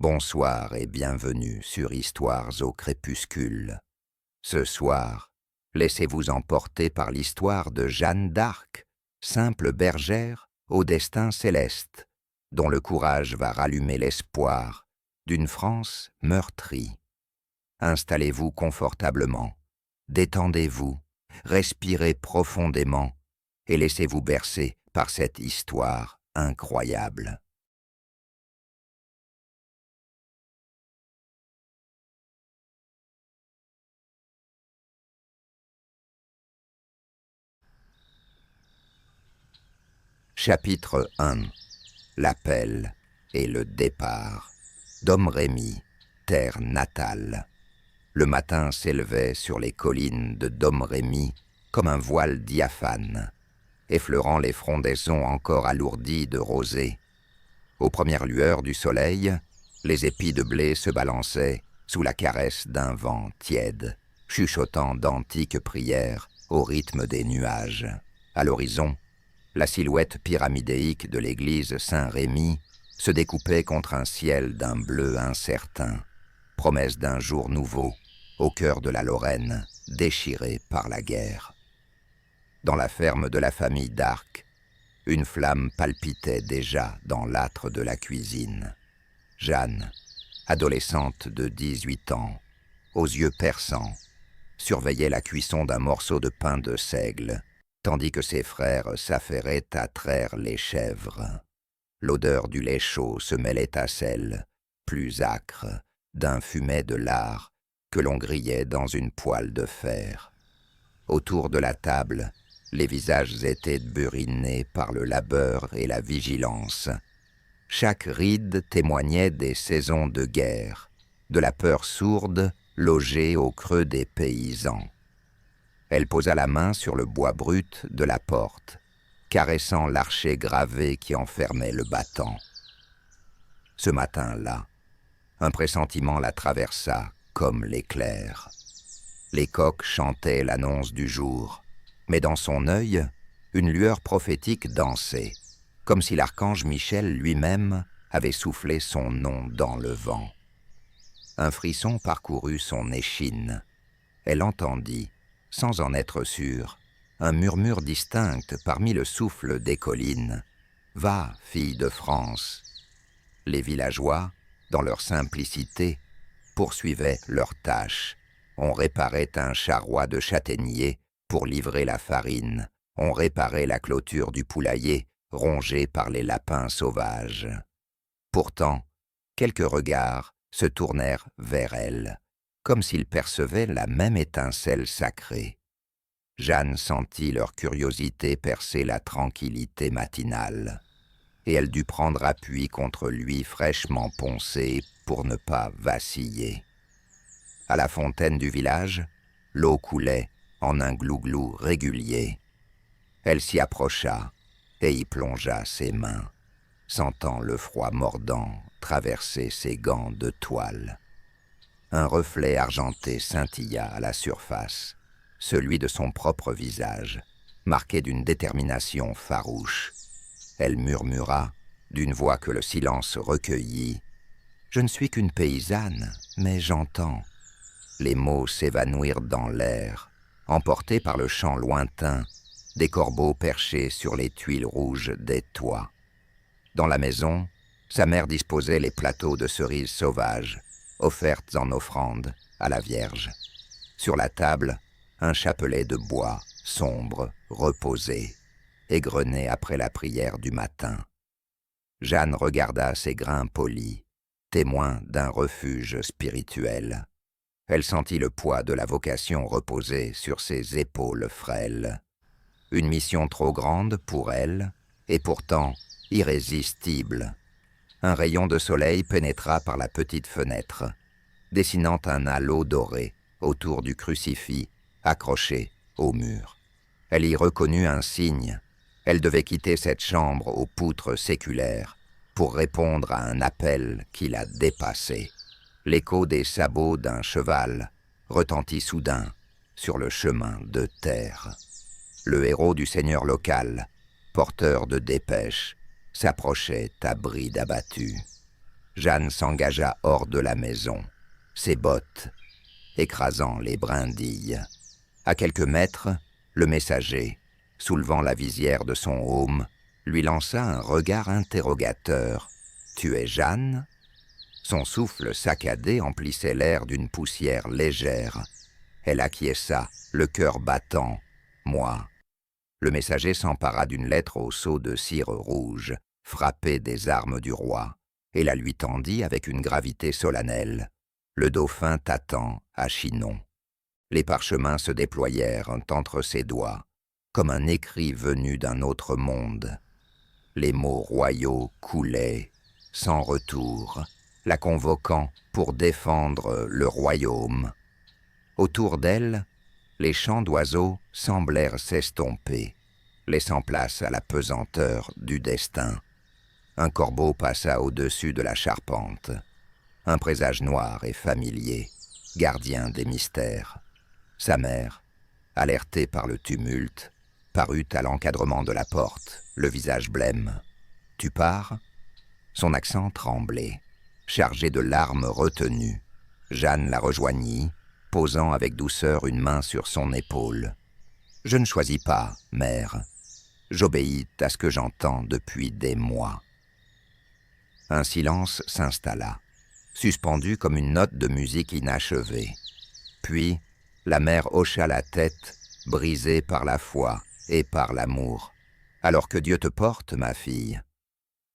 Bonsoir et bienvenue sur Histoires au crépuscule. Ce soir, laissez-vous emporter par l'histoire de Jeanne d'Arc, simple bergère au destin céleste, dont le courage va rallumer l'espoir d'une France meurtrie. Installez-vous confortablement, détendez-vous, respirez profondément et laissez-vous bercer par cette histoire incroyable. Chapitre 1. L'appel et le départ. Domrémy, terre natale. Le matin s'élevait sur les collines de Domrémy comme un voile diaphane, effleurant les frondaisons encore alourdies de rosée. Aux premières lueurs du soleil, les épis de blé se balançaient sous la caresse d'un vent tiède, chuchotant d'antiques prières au rythme des nuages. À l'horizon, la silhouette pyramidéique de l'église Saint-Rémy se découpait contre un ciel d'un bleu incertain, promesse d'un jour nouveau, au cœur de la Lorraine, déchirée par la guerre. Dans la ferme de la famille d'Arc, une flamme palpitait déjà dans l'âtre de la cuisine. Jeanne, adolescente de 18 ans, aux yeux perçants, surveillait la cuisson d'un morceau de pain de seigle, tandis que ses frères s'affairaient à traire les chèvres. L'odeur du lait chaud se mêlait à celle, plus âcre, d'un fumet de lard que l'on grillait dans une poêle de fer. Autour de la table, les visages étaient burinés par le labeur et la vigilance. Chaque ride témoignait des saisons de guerre, de la peur sourde logée au creux des paysans. Elle posa la main sur le bois brut de la porte, caressant l'archet gravé qui enfermait le battant. Ce matin-là, un pressentiment la traversa comme l'éclair. Les coqs chantaient l'annonce du jour, mais dans son œil, une lueur prophétique dansait, comme si l'archange Michel lui-même avait soufflé son nom dans le vent. Un frisson parcourut son échine. Elle entendit, sans en être sûre, un murmure distinct parmi le souffle des collines. « Va, fille de France !» Les villageois, dans leur simplicité, poursuivaient leur tâche. On réparait un charroi de châtaigniers pour livrer la farine. On réparait la clôture du poulailler, rongée par les lapins sauvages. Pourtant, quelques regards se tournèrent vers elle, comme s'ils percevaient la même étincelle sacrée. Jeanne sentit leur curiosité percer la tranquillité matinale, et elle dut prendre appui contre lui fraîchement poncé pour ne pas vaciller. À la fontaine du village, l'eau coulait en un glouglou régulier. Elle s'y approcha et y plongea ses mains, sentant le froid mordant traverser ses gants de toile. Un reflet argenté scintilla à la surface, celui de son propre visage, marqué d'une détermination farouche. Elle murmura, d'une voix que le silence recueillit, « Je ne suis qu'une paysanne, mais j'entends. » Les mots s'évanouirent dans l'air, emportés par le chant lointain des corbeaux perchés sur les tuiles rouges des toits. Dans la maison, sa mère disposait les plateaux de cerises sauvages, offertes en offrande à la Vierge. Sur la table, un chapelet de bois, sombre, reposé, égrené après la prière du matin. Jeanne regarda ces grains polis, témoins d'un refuge spirituel. Elle sentit le poids de la vocation reposer sur ses épaules frêles. Une mission trop grande pour elle, et pourtant irrésistible. Un rayon de soleil pénétra par la petite fenêtre, dessinant un halo doré autour du crucifix accroché au mur. Elle y reconnut un signe. Elle devait quitter cette chambre aux poutres séculaires pour répondre à un appel qui la dépassait. L'écho des sabots d'un cheval retentit soudain sur le chemin de terre. Le héros du seigneur local, porteur de dépêches, s'approchait à bride abattue. Jeanne s'engagea hors de la maison, ses bottes écrasant les brindilles. À quelques mètres, le messager, soulevant la visière de son aume, lui lança un regard interrogateur. « Tu es Jeanne ?» Son souffle saccadé emplissait l'air d'une poussière légère. Elle acquiesça, le cœur battant. « Moi. » Le messager s'empara d'une lettre au sceau de cire rouge, frappée des armes du roi, et la lui tendit avec une gravité solennelle. Le dauphin t'attend à Chinon. Les parchemins se déployèrent entre ses doigts, comme un écrit venu d'un autre monde. Les mots royaux coulaient, sans retour, la convoquant pour défendre le royaume. Autour d'elle, les chants d'oiseaux semblèrent s'estomper, laissant place à la pesanteur du destin. Un corbeau passa au-dessus de la charpente, un présage noir et familier, gardien des mystères. Sa mère, alertée par le tumulte, parut à l'encadrement de la porte, le visage blême. « Tu pars ?» Son accent tremblait, chargé de larmes retenues. Jeanne la rejoignit, posant avec douceur une main sur son épaule. « Je ne choisis pas, mère. J'obéis à ce que j'entends depuis des mois. » Un silence s'installa, suspendu comme une note de musique inachevée. Puis, la mère hocha la tête, brisée par la foi et par l'amour. « Alors que Dieu te porte, ma fille. »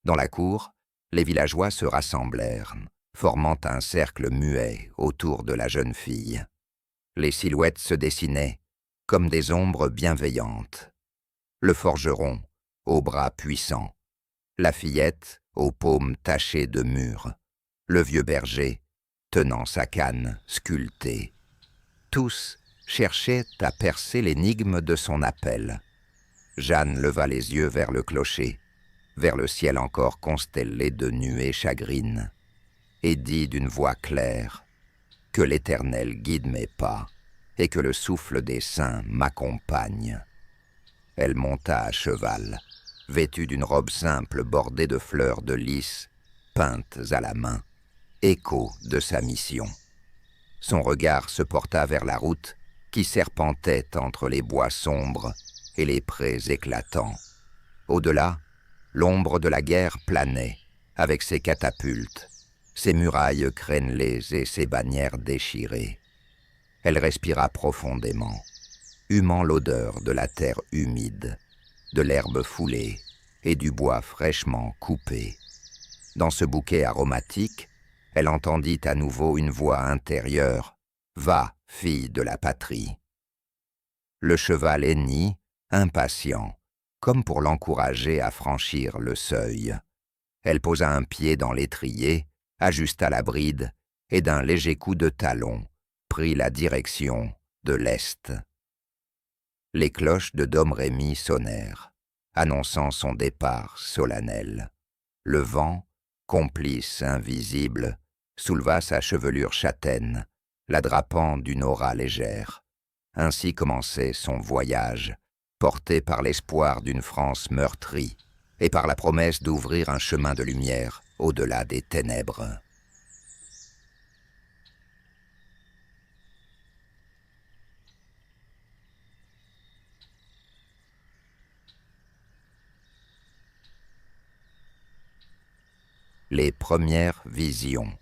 Dans la cour, les villageois se rassemblèrent, formant un cercle muet autour de la jeune fille. Les silhouettes se dessinaient, comme des ombres bienveillantes. Le forgeron, aux bras puissants. La fillette, aux paumes tachées de mûre. Le vieux berger, tenant sa canne sculptée. Tous cherchaient à percer l'énigme de son appel. Jeanne leva les yeux vers le clocher, vers le ciel encore constellé de nuées chagrines, et dit d'une voix claire « Que l'Éternel guide mes pas, et que le souffle des saints m'accompagne. » Elle monta à cheval, vêtue d'une robe simple bordée de fleurs de lys, peintes à la main, écho de sa mission. Son regard se porta vers la route qui serpentait entre les bois sombres et les prés éclatants. Au-delà, l'ombre de la guerre planait, avec ses catapultes, ses murailles crénelées et ses bannières déchirées. Elle respira profondément, humant l'odeur de la terre humide, de l'herbe foulée et du bois fraîchement coupé. Dans ce bouquet aromatique, elle entendit à nouveau une voix intérieure. « Va, fille de la patrie !» Le cheval hennit, impatient, comme pour l'encourager à franchir le seuil. Elle posa un pied dans l'étrier, ajusta la bride et d'un léger coup de talon, prit la direction de l'est. Les cloches de Domrémy sonnèrent, annonçant son départ solennel. Le vent, complice invisible, souleva sa chevelure châtaine, la drapant d'une aura légère. Ainsi commençait son voyage, porté par l'espoir d'une France meurtrie et par la promesse d'ouvrir un chemin de lumière au-delà des ténèbres. Les premières visions.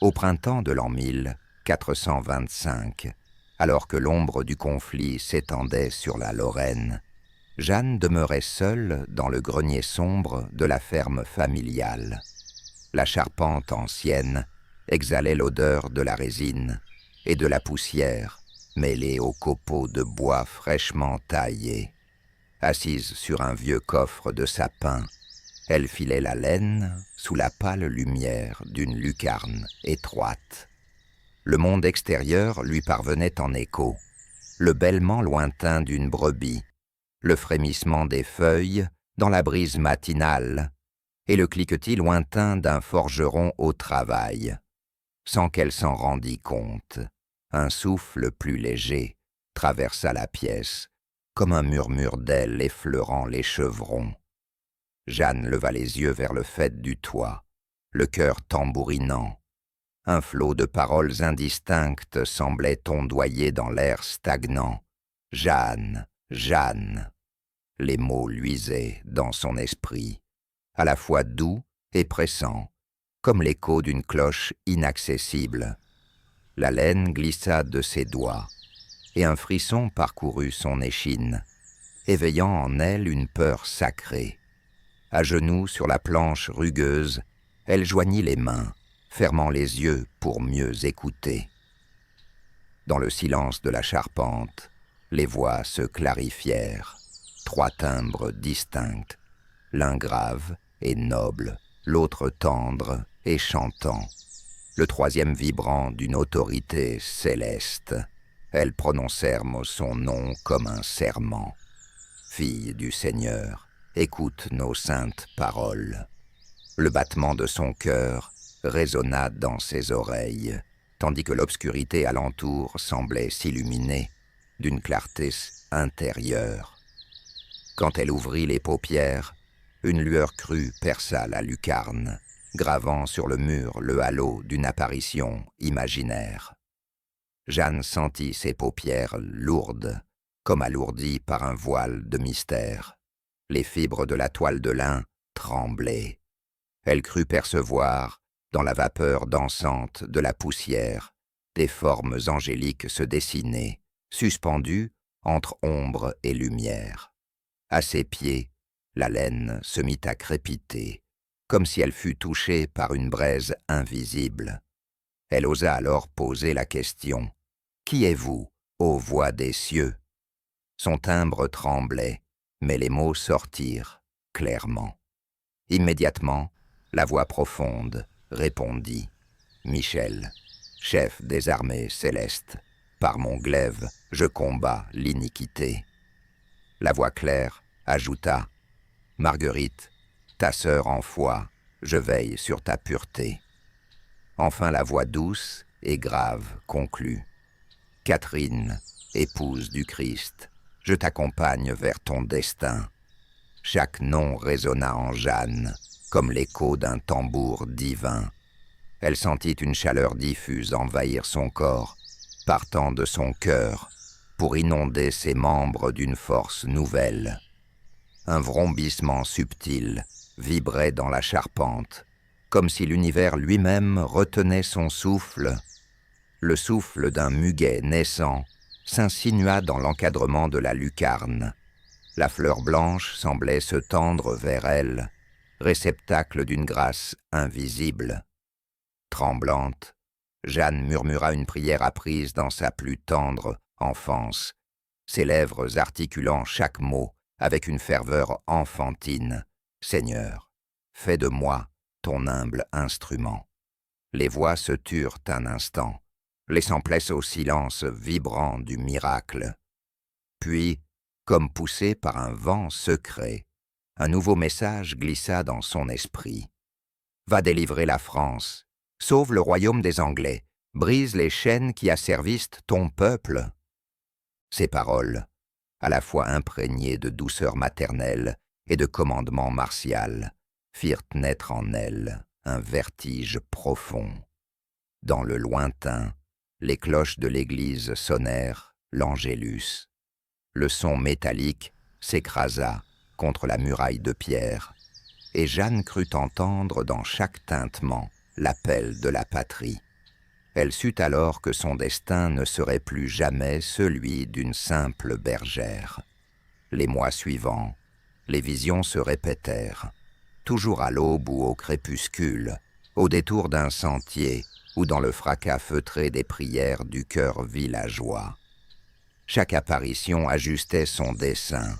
Au printemps de l'an 1425, alors que l'ombre du conflit s'étendait sur la Lorraine, Jeanne demeurait seule dans le grenier sombre de la ferme familiale. La charpente ancienne exhalait l'odeur de la résine et de la poussière mêlée aux copeaux de bois fraîchement taillés. Assise sur un vieux coffre de sapin, elle filait la laine sous la pâle lumière d'une lucarne étroite. Le monde extérieur lui parvenait en écho, le bêlement lointain d'une brebis, le frémissement des feuilles dans la brise matinale et le cliquetis lointain d'un forgeron au travail. Sans qu'elle s'en rendît compte, un souffle plus léger traversa la pièce, comme un murmure d'ailes effleurant les chevrons. Jeanne leva les yeux vers le faîte du toit, le cœur tambourinant. Un flot de paroles indistinctes semblait ondoyer dans l'air stagnant. « Jeanne, Jeanne !» Les mots luisaient dans son esprit, à la fois doux et pressants, comme l'écho d'une cloche inaccessible. La laine glissa de ses doigts, et un frisson parcourut son échine, éveillant en elle une peur sacrée. À genoux sur la planche rugueuse, elle joignit les mains, fermant les yeux pour mieux écouter. Dans le silence de la charpente, les voix se clarifièrent. 3 timbres distincts, l'un grave et noble, l'autre tendre et chantant, le troisième vibrant d'une autorité céleste. Elles prononcèrent son nom comme un serment. Fille du Seigneur, écoute nos saintes paroles. Le battement de son cœur résonna dans ses oreilles, tandis que l'obscurité alentour semblait s'illuminer d'une clarté intérieure. Quand elle ouvrit les paupières, une lueur crue perça la lucarne, gravant sur le mur le halo d'une apparition imaginaire. Jeanne sentit ses paupières lourdes, comme alourdies par un voile de mystère. Les fibres de la toile de lin tremblaient. Elle crut percevoir, dans la vapeur dansante de la poussière, des formes angéliques se dessiner, suspendues entre ombre et lumière. À ses pieds, la laine se mit à crépiter, comme si elle fût touchée par une braise invisible. Elle osa alors poser la question. « Qui êtes-vous, ô voix des cieux ?» Son timbre tremblait, mais les mots sortirent clairement. Immédiatement, la voix profonde répondit. « Michel, chef des armées célestes, par mon glaive, je combats l'iniquité. » La voix claire ajouta. « Marguerite, ta sœur en foi, je veille sur ta pureté. » Enfin la voix douce et grave conclut. « Catherine, épouse du Christ, je t'accompagne vers ton destin. » Chaque nom résonna en Jeanne, comme l'écho d'un tambour divin. Elle sentit une chaleur diffuse envahir son corps, partant de son cœur, pour inonder ses membres d'une force nouvelle. Un vrombissement subtil vibrait dans la charpente, comme si l'univers lui-même retenait son souffle. Le souffle d'un muguet naissant s'insinua dans l'encadrement de la lucarne. La fleur blanche semblait se tendre vers elle, réceptacle d'une grâce invisible. Tremblante, Jeanne murmura une prière apprise dans sa plus tendre enfance, ses lèvres articulant chaque mot avec une ferveur enfantine. « Seigneur, fais de moi ton humble instrument. » Les voix se turent un instant, laissant place au silence vibrant du miracle. Puis, comme poussé par un vent secret, un nouveau message glissa dans son esprit. « Va délivrer la France, sauve le royaume des Anglais, brise les chaînes qui asservissent ton peuple. » Ces paroles, à la fois imprégnées de douceur maternelle et de commandement martial, firent naître en elle un vertige profond. Dans le lointain, les cloches de l'église sonnèrent l'Angélus. Le son métallique s'écrasa contre la muraille de pierre, et Jeanne crut entendre dans chaque tintement l'appel de la patrie. Elle sut alors que son destin ne serait plus jamais celui d'une simple bergère. Les mois suivants, les visions se répétèrent, toujours à l'aube ou au crépuscule, au détour d'un sentier ou dans le fracas feutré des prières du chœur villageois. Chaque apparition ajustait son dessein,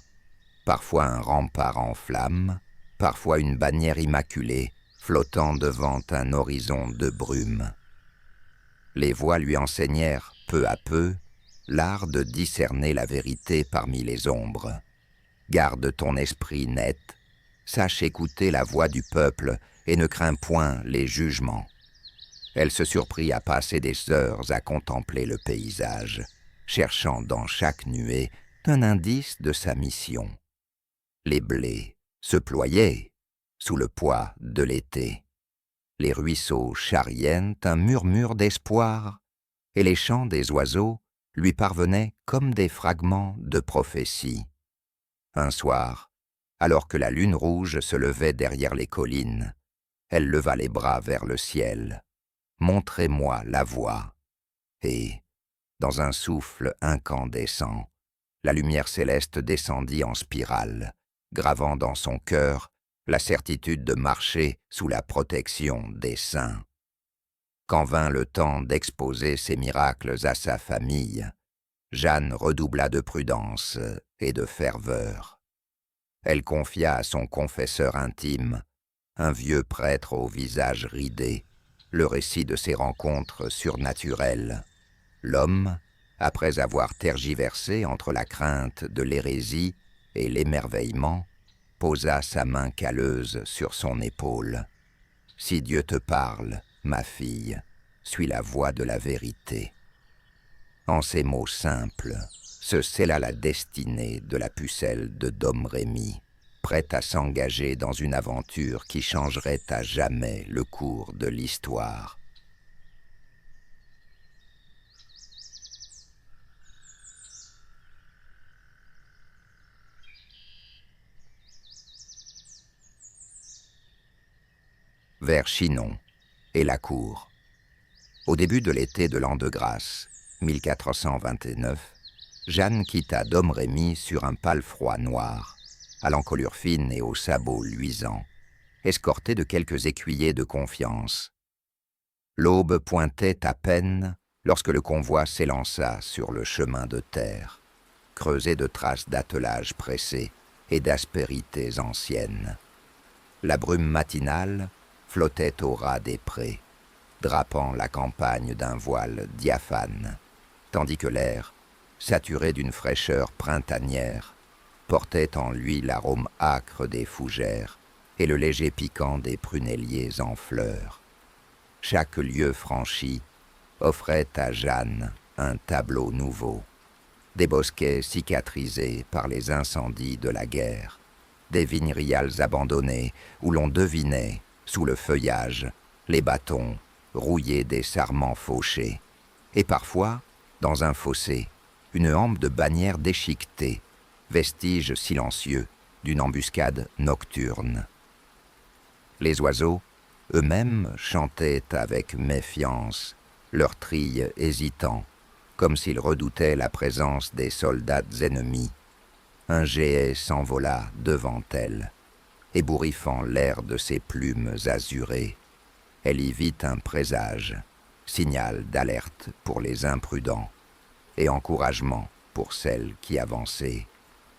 parfois un rempart en flammes, parfois une bannière immaculée flottant devant un horizon de brume. Les voix lui enseignèrent peu à peu l'art de discerner la vérité parmi les ombres. Garde ton esprit net, sache écouter la voix du peuple et ne crains point les jugements. Elle se surprit à passer des heures à contempler le paysage, cherchant dans chaque nuée un indice de sa mission. Les blés se ployaient sous le poids de l'été. Les ruisseaux charriennent un murmure d'espoir, et les chants des oiseaux lui parvenaient comme des fragments de prophétie. Un soir, alors que la lune rouge se levait derrière les collines, elle leva les bras vers le ciel. « Montrez-moi la voie. » Et, dans un souffle incandescent, la lumière céleste descendit en spirale, gravant dans son cœur la certitude de marcher sous la protection des saints. Quand vint le temps d'exposer ces miracles à sa famille, Jeanne redoubla de prudence et de ferveur. Elle confia à son confesseur intime, un vieux prêtre au visage ridé, le récit de ses rencontres surnaturelles. L'homme, après avoir tergiversé entre la crainte de l'hérésie et l'émerveillement, posa sa main calleuse sur son épaule. « Si Dieu te parle, ma fille, suis la voie de la vérité. » En ces mots simples se scella la destinée de la pucelle de Domrémy, prête à s'engager dans une aventure qui changerait à jamais le cours de l'histoire. Vers Chinon et la cour. Au début de l'été de l'an de grâce, 1429, Jeanne quitta Domrémy sur un palefroid noir, à l'encolure fine et aux sabots luisants, escortée de quelques écuyers de confiance. L'aube pointait à peine lorsque le convoi s'élança sur le chemin de terre, creusé de traces d'attelages pressés et d'aspérités anciennes. La brume matinale flottait au ras des prés, drapant la campagne d'un voile diaphane, tandis que l'air, saturé d'une fraîcheur printanière, portait en lui l'arôme âcre des fougères et le léger piquant des prunelliers en fleurs. Chaque lieu franchi offrait à Jeanne un tableau nouveau, des bosquets cicatrisés par les incendies de la guerre, des vignes abandonnées où l'on devinait, sous le feuillage, les bâtons rouillés des sarments fauchés, et parfois, dans un fossé, une hampe de bannières déchiquetées, vestige silencieux d'une embuscade nocturne. Les oiseaux, eux-mêmes, chantaient avec méfiance, leurs trilles hésitants, comme s'ils redoutaient la présence des soldats ennemis. Un geais s'envola devant elle, ébouriffant l'air de ses plumes azurées. Elle y vit un présage, signal d'alerte pour les imprudents et encouragement pour celles qui avançaient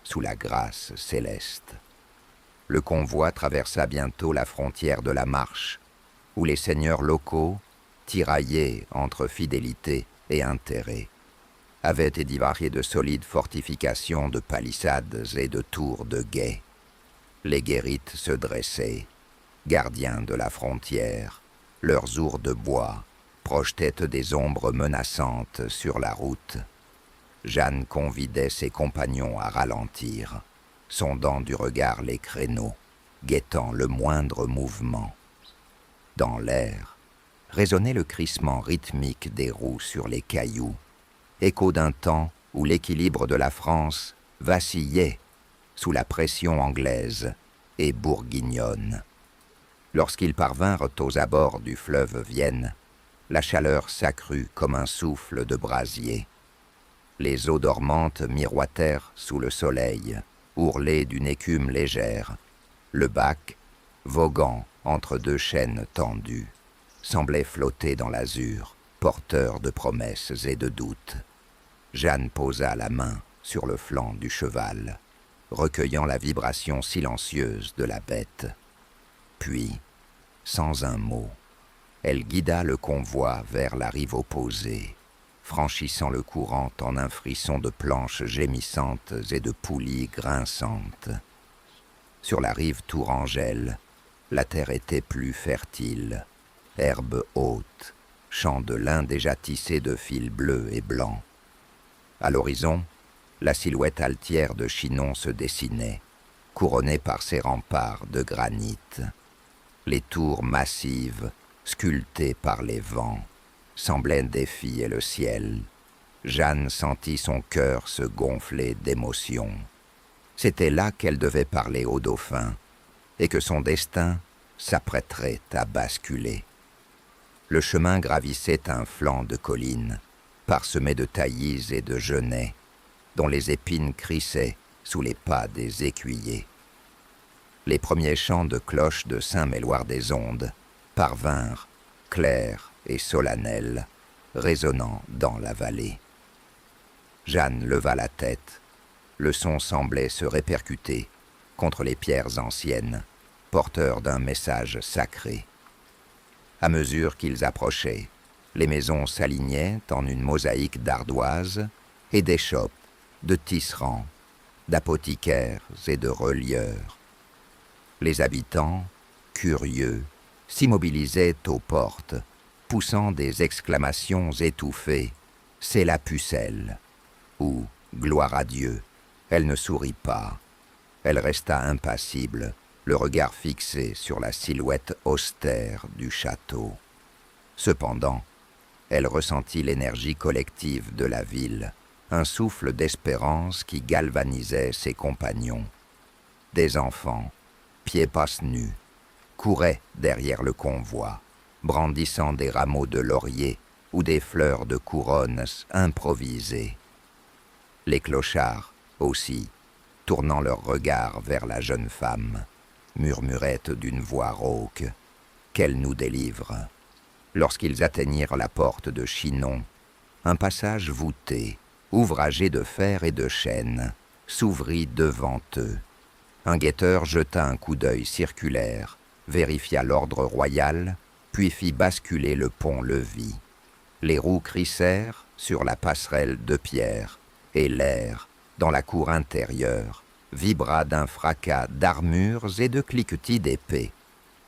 sous la grâce céleste. Le convoi traversa bientôt la frontière de la Marche, où les seigneurs locaux, tiraillés entre fidélité et intérêt, avaient édifié de solides fortifications de palissades et de tours de guet. Les guérites se dressaient, gardiens de la frontière, leurs ours de bois projetaient des ombres menaçantes sur la route. Jeanne convidait ses compagnons à ralentir, sondant du regard les créneaux, guettant le moindre mouvement. Dans l'air résonnait le crissement rythmique des roues sur les cailloux, écho d'un temps où l'équilibre de la France vacillait sous la pression anglaise et bourguignonne. Lorsqu'ils parvinrent aux abords du fleuve Vienne, la chaleur s'accrut comme un souffle de brasier. Les eaux dormantes miroitèrent sous le soleil, ourlées d'une écume légère. Le bac, voguant entre deux chaînes tendues, semblait flotter dans l'azur, porteur de promesses et de doutes. Jeanne posa la main sur le flanc du cheval, recueillant la vibration silencieuse de la bête. Puis, sans un mot, elle guida le convoi vers la rive opposée, franchissant le courant en un frisson de planches gémissantes et de poulies grinçantes. Sur la rive tourangelle, la terre était plus fertile, herbe haute, champs de lin déjà tissés de fils bleus et blancs. À l'horizon, la silhouette altière de Chinon se dessinait, couronnée par ses remparts de granit. Les tours massives sculptés par les vents, semblaient défier le ciel. Jeanne sentit son cœur se gonfler d'émotion. C'était là qu'elle devait parler au dauphin, et que son destin s'apprêterait à basculer. Le chemin gravissait un flanc de colline, parsemé de taillis et de genêts, dont les épines crissaient sous les pas des écuyers. Les premiers chants de cloches de Saint-Méloire-des-Ondes parvinrent, clairs et solennels, résonnant dans la vallée. Jeanne leva la tête. Le son semblait se répercuter contre les pierres anciennes, porteurs d'un message sacré. À mesure qu'ils approchaient, les maisons s'alignaient en une mosaïque d'ardoises et d'échoppes, de tisserands, d'apothicaires et de relieurs. Les habitants, curieux, s'immobilisaient aux portes, poussant des exclamations étouffées « C'est la pucelle » ou « Gloire à Dieu ». Elle ne sourit pas. Elle resta impassible, le regard fixé sur la silhouette austère du château. Cependant, elle ressentit l'énergie collective de la ville, un souffle d'espérance qui galvanisait ses compagnons. Des enfants, pieds passe nus, couraient derrière le convoi, brandissant des rameaux de laurier ou des fleurs de couronnes improvisées. Les clochards, aussi, tournant leur regard vers la jeune femme, murmuraient d'une voix rauque « Qu'elle nous délivre !» Lorsqu'ils atteignirent la porte de Chinon, un passage voûté, ouvragé de fer et de chêne, s'ouvrit devant eux. Un guetteur jeta un coup d'œil circulaire, vérifia l'ordre royal, puis fit basculer le pont-levis. Les roues crissèrent sur la passerelle de pierre, et l'air, dans la cour intérieure, vibra d'un fracas d'armures et de cliquetis d'épées.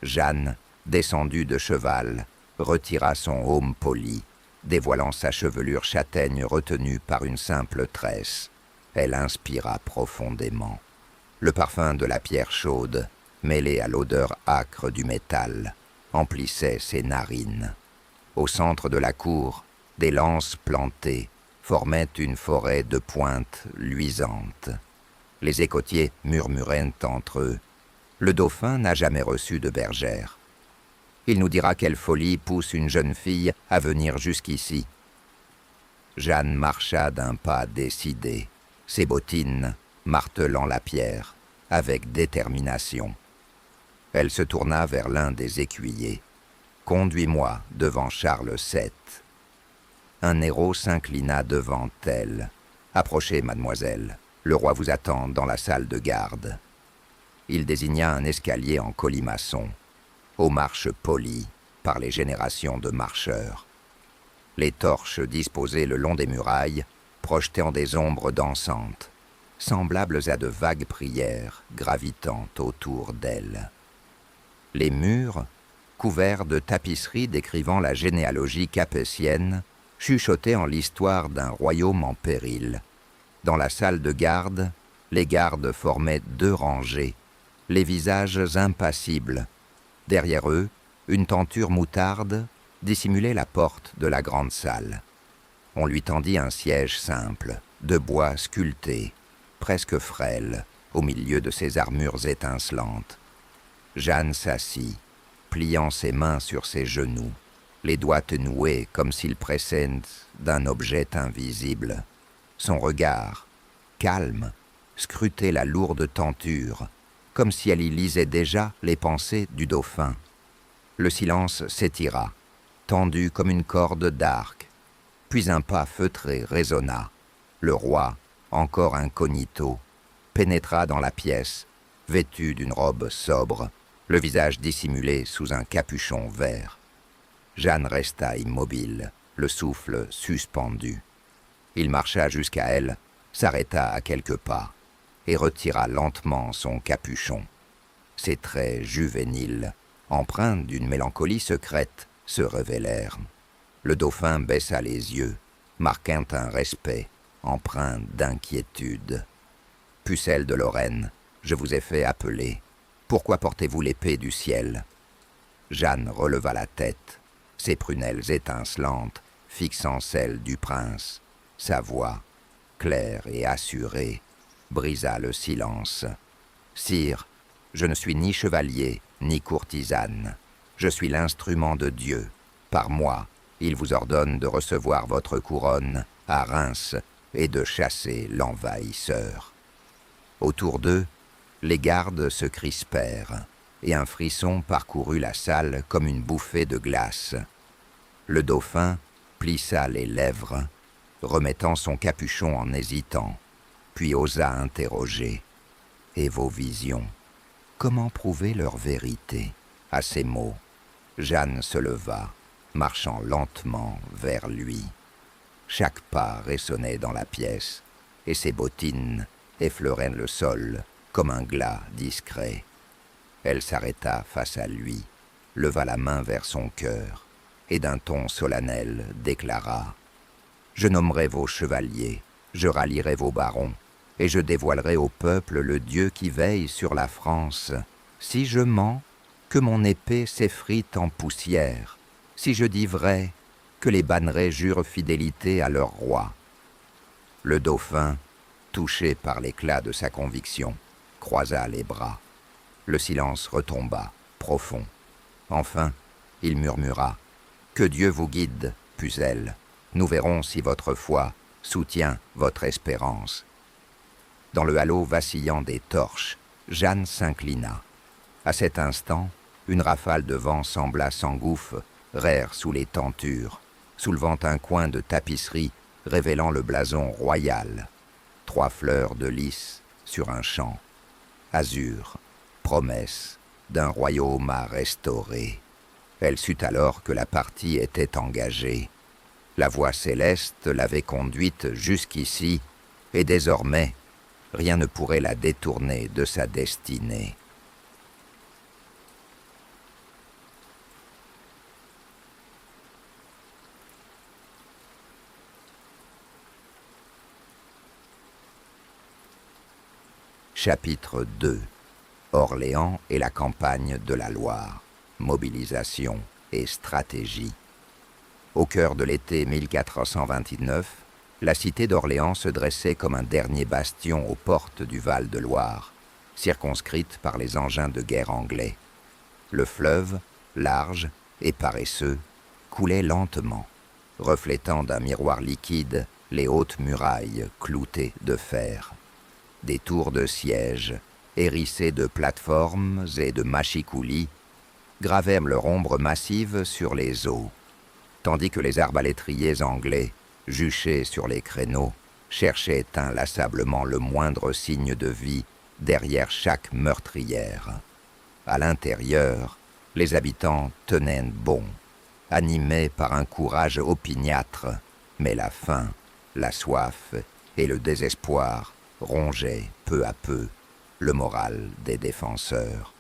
Jeanne, descendue de cheval, retira son aume poli, dévoilant sa chevelure châtaigne retenue par une simple tresse. Elle inspira profondément. Le parfum de la pierre chaude, mêlé à l'odeur âcre du métal, emplissait ses narines. Au centre de la cour, des lances plantées formaient une forêt de pointes luisantes. Les écotiers murmuraient entre eux. Le dauphin n'a jamais reçu de bergère. Il nous dira quelle folie pousse une jeune fille à venir jusqu'ici. Jeanne marcha d'un pas décidé, ses bottines martelant la pierre, avec détermination. Elle se tourna vers l'un des écuyers. « Conduis-moi devant Charles VII. » Un héros s'inclina devant elle. « Approchez, mademoiselle, le roi vous attend dans la salle de garde. » Il désigna un escalier en colimaçon, aux marches polies par les générations de marcheurs. Les torches disposées le long des murailles projetant des ombres dansantes, semblables à de vagues prières gravitant autour d'elle. Les murs, couverts de tapisseries décrivant la généalogie capétienne, chuchotaient en l'histoire d'un royaume en péril. Dans la salle de garde, les gardes formaient 2 rangées, les visages impassibles. Derrière eux, une tenture moutarde dissimulait la porte de la grande salle. On lui tendit un siège simple, de bois sculpté, presque frêle, au milieu de ses armures étincelantes. Jeanne s'assit, pliant ses mains sur ses genoux, les doigts noués comme s'ils pressaient d'un objet invisible. Son regard, calme, scrutait la lourde tenture, comme si elle y lisait déjà les pensées du dauphin. Le silence s'étira, tendu comme une corde d'arc, puis un pas feutré résonna. Le roi, encore incognito, pénétra dans la pièce, vêtu d'une robe sobre, le visage dissimulé sous un capuchon vert. Jeanne resta immobile, le souffle suspendu. Il marcha jusqu'à elle, s'arrêta à quelques pas et retira lentement son capuchon. Ses traits juvéniles, empreints d'une mélancolie secrète, se révélèrent. Le dauphin baissa les yeux, marquant un respect, empreint d'inquiétude. « Pucelle de Lorraine, je vous ai fait appeler. Pourquoi portez-vous l'épée du ciel ?» Jeanne releva la tête, ses prunelles étincelantes fixant celles du prince. Sa voix, claire et assurée, brisa le silence. « Sire, je ne suis ni chevalier, ni courtisane. Je suis l'instrument de Dieu. Par moi, il vous ordonne de recevoir votre couronne à Reims et de chasser l'envahisseur. » Autour d'eux, les gardes se crispèrent, et un frisson parcourut la salle comme une bouffée de glace. Le dauphin plissa les lèvres, remettant son capuchon en hésitant, puis osa interroger. « Et vos visions, comment prouver leur vérité ?» À ces mots, Jeanne se leva, marchant lentement vers lui. Chaque pas résonnait dans la pièce, et ses bottines effleuraient le sol comme un glas discret. Elle s'arrêta face à lui, leva la main vers son cœur, et d'un ton solennel déclara « Je nommerai vos chevaliers, je rallierai vos barons, et je dévoilerai au peuple le Dieu qui veille sur la France. Si je mens, que mon épée s'effrite en poussière. Si je dis vrai, que les bannerets jurent fidélité à leur roi. » Le dauphin, touché par l'éclat de sa conviction, croisa les bras. Le silence retomba, profond. Enfin, il murmura « Que Dieu vous guide, pucelle. Nous verrons si votre foi soutient votre espérance. » Dans le halo vacillant des torches, Jeanne s'inclina. À cet instant, une rafale de vent sembla s'engouffrer sous les tentures, soulevant un coin de tapisserie révélant le blason royal. 3 fleurs de lys sur un champ. Azur, promesse d'un royaume à restaurer. Elle sut alors que la partie était engagée. La voix céleste l'avait conduite jusqu'ici, et désormais, rien ne pourrait la détourner de sa destinée. Chapitre 2. Orléans et la campagne de la Loire. Mobilisation et stratégie. Au cœur de l'été 1429, la cité d'Orléans se dressait comme un dernier bastion aux portes du Val-de-Loire, circonscrite par les engins de guerre anglais. Le fleuve, large et paresseux, coulait lentement, reflétant d'un miroir liquide les hautes murailles cloutées de fer. Des tours de siège, hérissées de plateformes et de machicoulis, gravèrent leur ombre massive sur les eaux, tandis que les arbalétriers anglais, juchés sur les créneaux, cherchaient inlassablement le moindre signe de vie derrière chaque meurtrière. À l'intérieur, les habitants tenaient bon, animés par un courage opiniâtre, mais la faim, la soif et le désespoir rongeaient peu à peu le moral des défenseurs.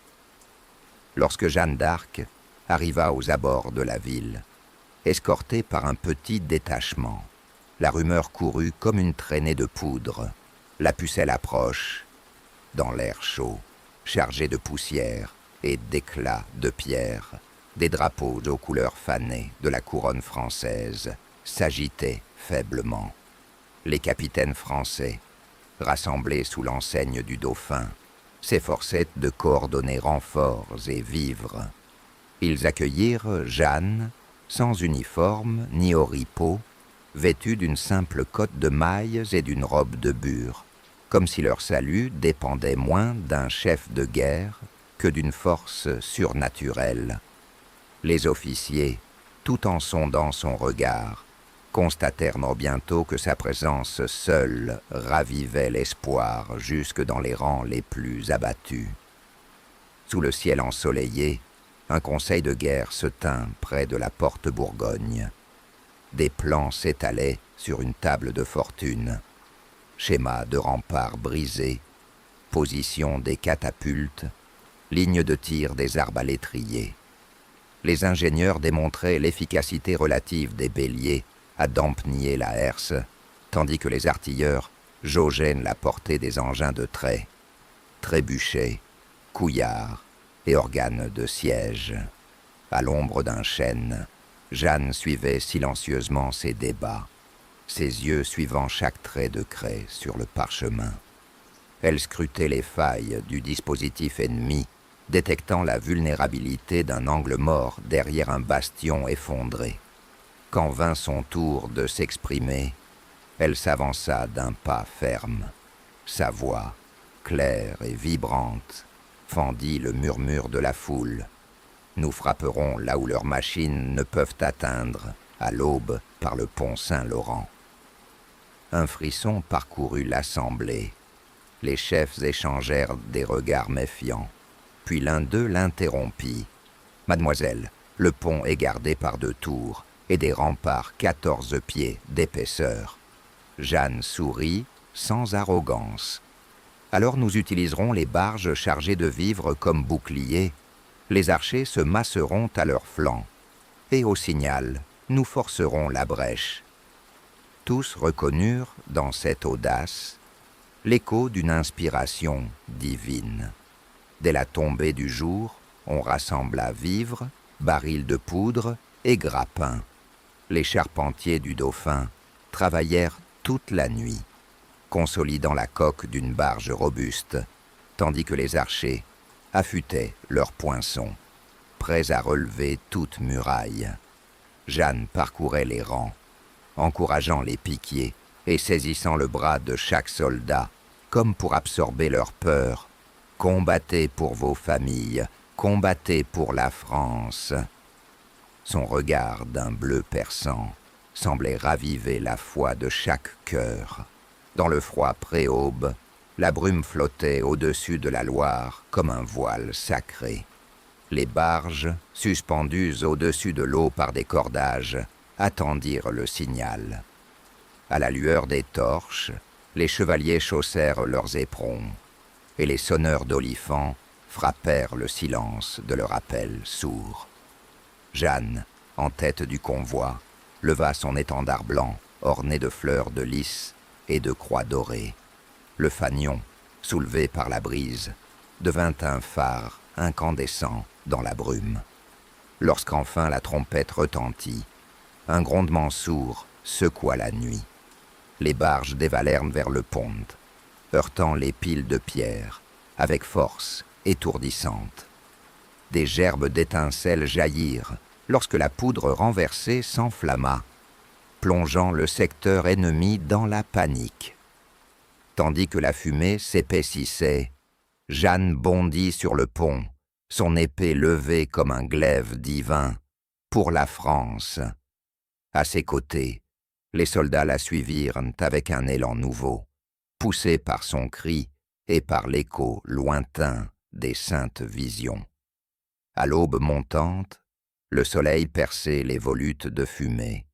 Lorsque Jeanne d'Arc arriva aux abords de la ville, escortée par un petit détachement, la rumeur courut comme une traînée de poudre. La pucelle approche, dans l'air chaud, chargé de poussière et d'éclats de pierre. Des drapeaux aux couleurs fanées de la couronne française s'agitaient faiblement. Les capitaines français, rassemblés sous l'enseigne du dauphin, s'efforçaient de coordonner renforts et vivres. Ils accueillirent Jeanne, sans uniforme ni oripeau, vêtue d'une simple cotte de mailles et d'une robe de bure, comme si leur salut dépendait moins d'un chef de guerre que d'une force surnaturelle. Les officiers, tout en sondant son regard, constatèrent bientôt que sa présence seule ravivait l'espoir jusque dans les rangs les plus abattus. Sous le ciel ensoleillé, un conseil de guerre se tint près de la porte Bourgogne. Des plans s'étalaient sur une table de fortune. Schéma de remparts brisés, position des catapultes, ligne de tir des arbalétriers. Les ingénieurs démontraient l'efficacité relative des béliers à dampnier la herse, tandis que les artilleurs jaugeaient la portée des engins de trait, trébuchets, couillards et organes de siège. À l'ombre d'un chêne, Jeanne suivait silencieusement ces débats, ses yeux suivant chaque trait de craie sur le parchemin. Elle scrutait les failles du dispositif ennemi, détectant la vulnérabilité d'un angle mort derrière un bastion effondré. Quand vint son tour de s'exprimer, elle s'avança d'un pas ferme. Sa voix, claire et vibrante, fendit le murmure de la foule. Nous frapperons là où leurs machines ne peuvent atteindre, à l'aube par le pont Saint-Laurent. Un frisson parcourut l'assemblée. Les chefs échangèrent des regards méfiants. Puis l'un d'eux l'interrompit. « Mademoiselle, le pont est gardé par 2 tours et des remparts 14 pieds d'épaisseur. » Jeanne sourit sans arrogance. « Alors nous utiliserons les barges chargées de vivres comme boucliers. Les archers se masseront à leurs flancs. Et au signal, nous forcerons la brèche. » Tous reconnurent dans cette audace l'écho d'une inspiration divine. Dès la tombée du jour, on rassembla vivres, barils de poudre et grappins. Les charpentiers du Dauphin travaillèrent toute la nuit, consolidant la coque d'une barge robuste, tandis que les archers affûtaient leurs poinçons, prêts à relever toute muraille. Jeanne parcourait les rangs, encourageant les piquiers et saisissant le bras de chaque soldat, comme pour absorber leur peur. « Combattez pour vos familles, combattez pour la France. » Son regard d'un bleu perçant semblait raviver la foi de chaque cœur. Dans le froid pré-aube, la brume flottait au-dessus de la Loire comme un voile sacré. Les barges, suspendues au-dessus de l'eau par des cordages, attendirent le signal. À la lueur des torches, les chevaliers chaussèrent leurs éperons, et les sonneurs d'olifants frappèrent le silence de leur appel sourd. Jeanne, en tête du convoi, leva son étendard blanc, orné de fleurs de lys et de croix dorées. Le fanion, soulevé par la brise, devint un phare incandescent dans la brume. Lorsqu'enfin la trompette retentit, un grondement sourd secoua la nuit. Les barges dévalèrent vers le pont, heurtant les piles de pierre avec force étourdissante. Des gerbes d'étincelles jaillirent lorsque la poudre renversée s'enflamma, plongeant le secteur ennemi dans la panique. Tandis que la fumée s'épaississait, Jeanne bondit sur le pont, son épée levée comme un glaive divin, pour la France. À ses côtés, les soldats la suivirent avec un élan nouveau, poussés par son cri et par l'écho lointain des saintes visions. À l'aube montante, le soleil perçait les volutes de fumée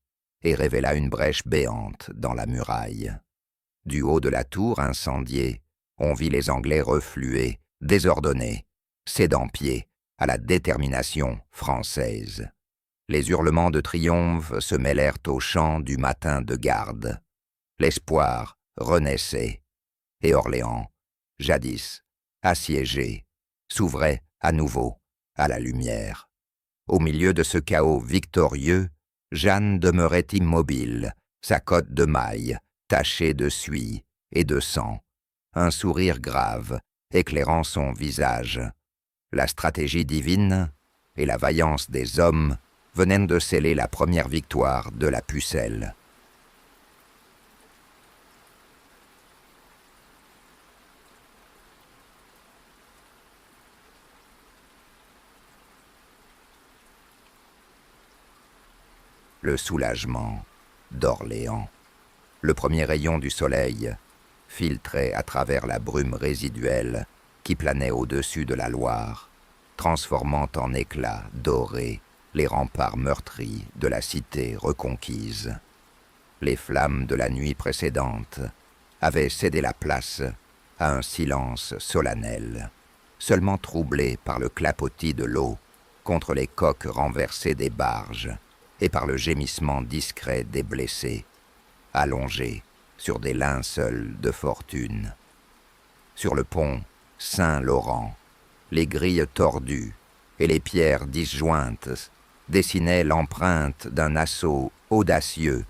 et révéla une brèche béante dans la muraille. Du haut de la tour incendiée, on vit les Anglais refluer, désordonnés, cédant pied à la détermination française. Les hurlements de triomphe se mêlèrent aux chants du matin de garde. L'espoir renaissait, et Orléans, jadis assiégé, s'ouvrait à nouveau à la lumière. Au milieu de ce chaos victorieux, Jeanne demeurait immobile, sa cotte de mailles tachée de suie et de sang, un sourire grave éclairant son visage. La stratégie divine et la vaillance des hommes venaient de sceller la première victoire de la Pucelle. Le soulagement d'Orléans. Le premier rayon du soleil filtrait à travers la brume résiduelle qui planait au-dessus de la Loire, transformant en éclats dorés les remparts meurtris de la cité reconquise. Les flammes de la nuit précédente avaient cédé la place à un silence solennel, seulement troublé par le clapotis de l'eau contre les coques renversées des barges et par le gémissement discret des blessés, allongés sur des linceuls de fortune. Sur le pont Saint-Laurent, les grilles tordues et les pierres disjointes dessinaient l'empreinte d'un assaut audacieux,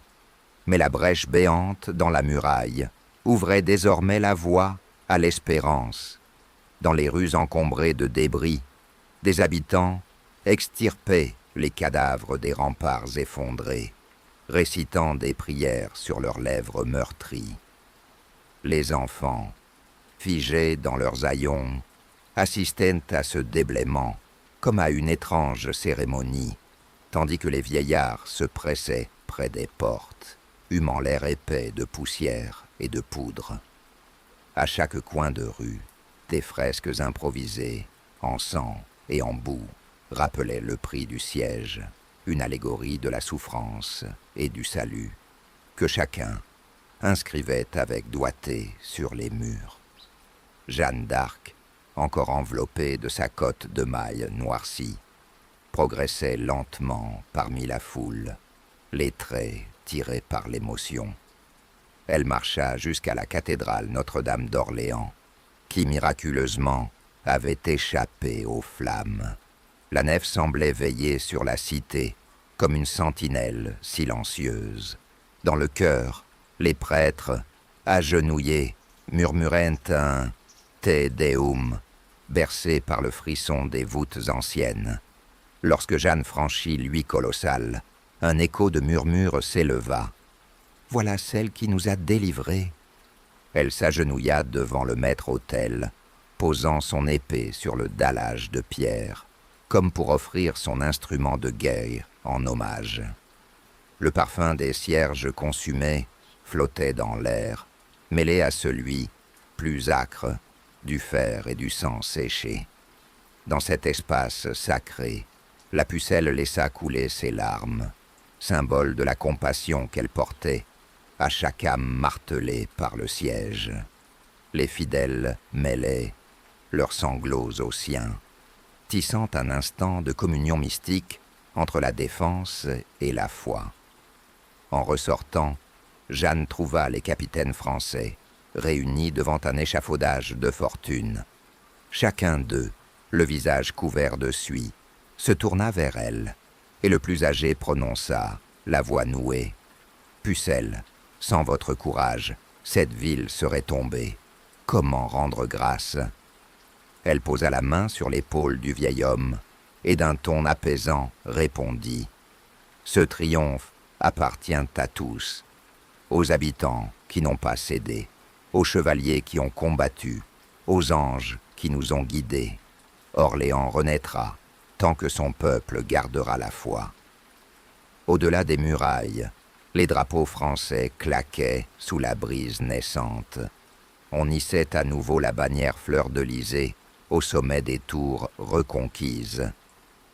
mais la brèche béante dans la muraille ouvrait désormais la voie à l'espérance. Dans les rues encombrées de débris, des habitants extirpaient les cadavres des remparts effondrés, récitant des prières sur leurs lèvres meurtries. Les enfants, figés dans leurs haillons, assistaient à ce déblaiement comme à une étrange cérémonie, tandis que les vieillards se pressaient près des portes, humant l'air épais de poussière et de poudre. À chaque coin de rue, des fresques improvisées, en sang et en boue, rappelaient le prix du siège, une allégorie de la souffrance et du salut, que chacun inscrivait avec doigté sur les murs. Jeanne d'Arc, encore enveloppée de sa cotte de mailles noircie, progressait lentement parmi la foule, les traits tirés par l'émotion. Elle marcha jusqu'à la cathédrale Notre-Dame d'Orléans, qui miraculeusement avait échappé aux flammes. La nef semblait veiller sur la cité comme une sentinelle silencieuse. Dans le chœur, les prêtres, agenouillés, murmuraient un « Te Deum » bercé par le frisson des voûtes anciennes. Lorsque Jeanne franchit l'huis colossal, un écho de murmures s'éleva. « Voilà celle qui nous a délivrés. » Elle s'agenouilla devant le maître-autel, posant son épée sur le dallage de pierre, comme pour offrir son instrument de guerre en hommage. Le parfum des cierges consumés flottait dans l'air, mêlé à celui, plus âcre, du fer et du sang séché. Dans cet espace sacré, la pucelle laissa couler ses larmes, symbole de la compassion qu'elle portait à chaque âme martelée par le siège. Les fidèles mêlaient leurs sanglots aux siens, tissant un instant de communion mystique entre la défense et la foi. En ressortant, Jeanne trouva les capitaines français réunis devant un échafaudage de fortune. Chacun d'eux, le visage couvert de suie, se tourna vers elle, et le plus âgé prononça, la voix nouée. « Pucelle, sans votre courage, cette ville serait tombée. Comment rendre grâce ?» Elle posa la main sur l'épaule du vieil homme, et d'un ton apaisant répondit « Ce triomphe appartient à tous, aux habitants qui n'ont pas cédé, aux chevaliers qui ont combattu, aux anges qui nous ont guidés. Orléans renaîtra tant que son peuple gardera la foi. » Au-delà des murailles, les drapeaux français claquaient sous la brise naissante. On hissait à nouveau la bannière fleur-de-lysée au sommet des tours reconquises.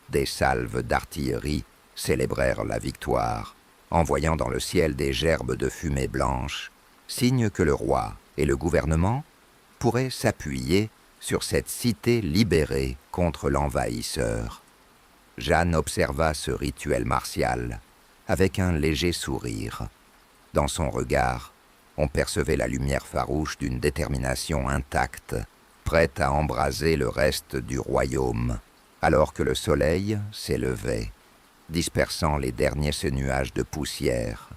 Des salves d'artillerie célébrèrent la victoire, envoyant dans le ciel des gerbes de fumée blanche, signe que le roi et le gouvernement pourraient s'appuyer sur cette cité libérée contre l'envahisseur. Jeanne observa ce rituel martial avec un léger sourire. Dans son regard, on percevait la lumière farouche d'une détermination intacte, prête à embraser le reste du royaume, alors que le soleil s'élevait, dispersant les derniers nuages de poussière.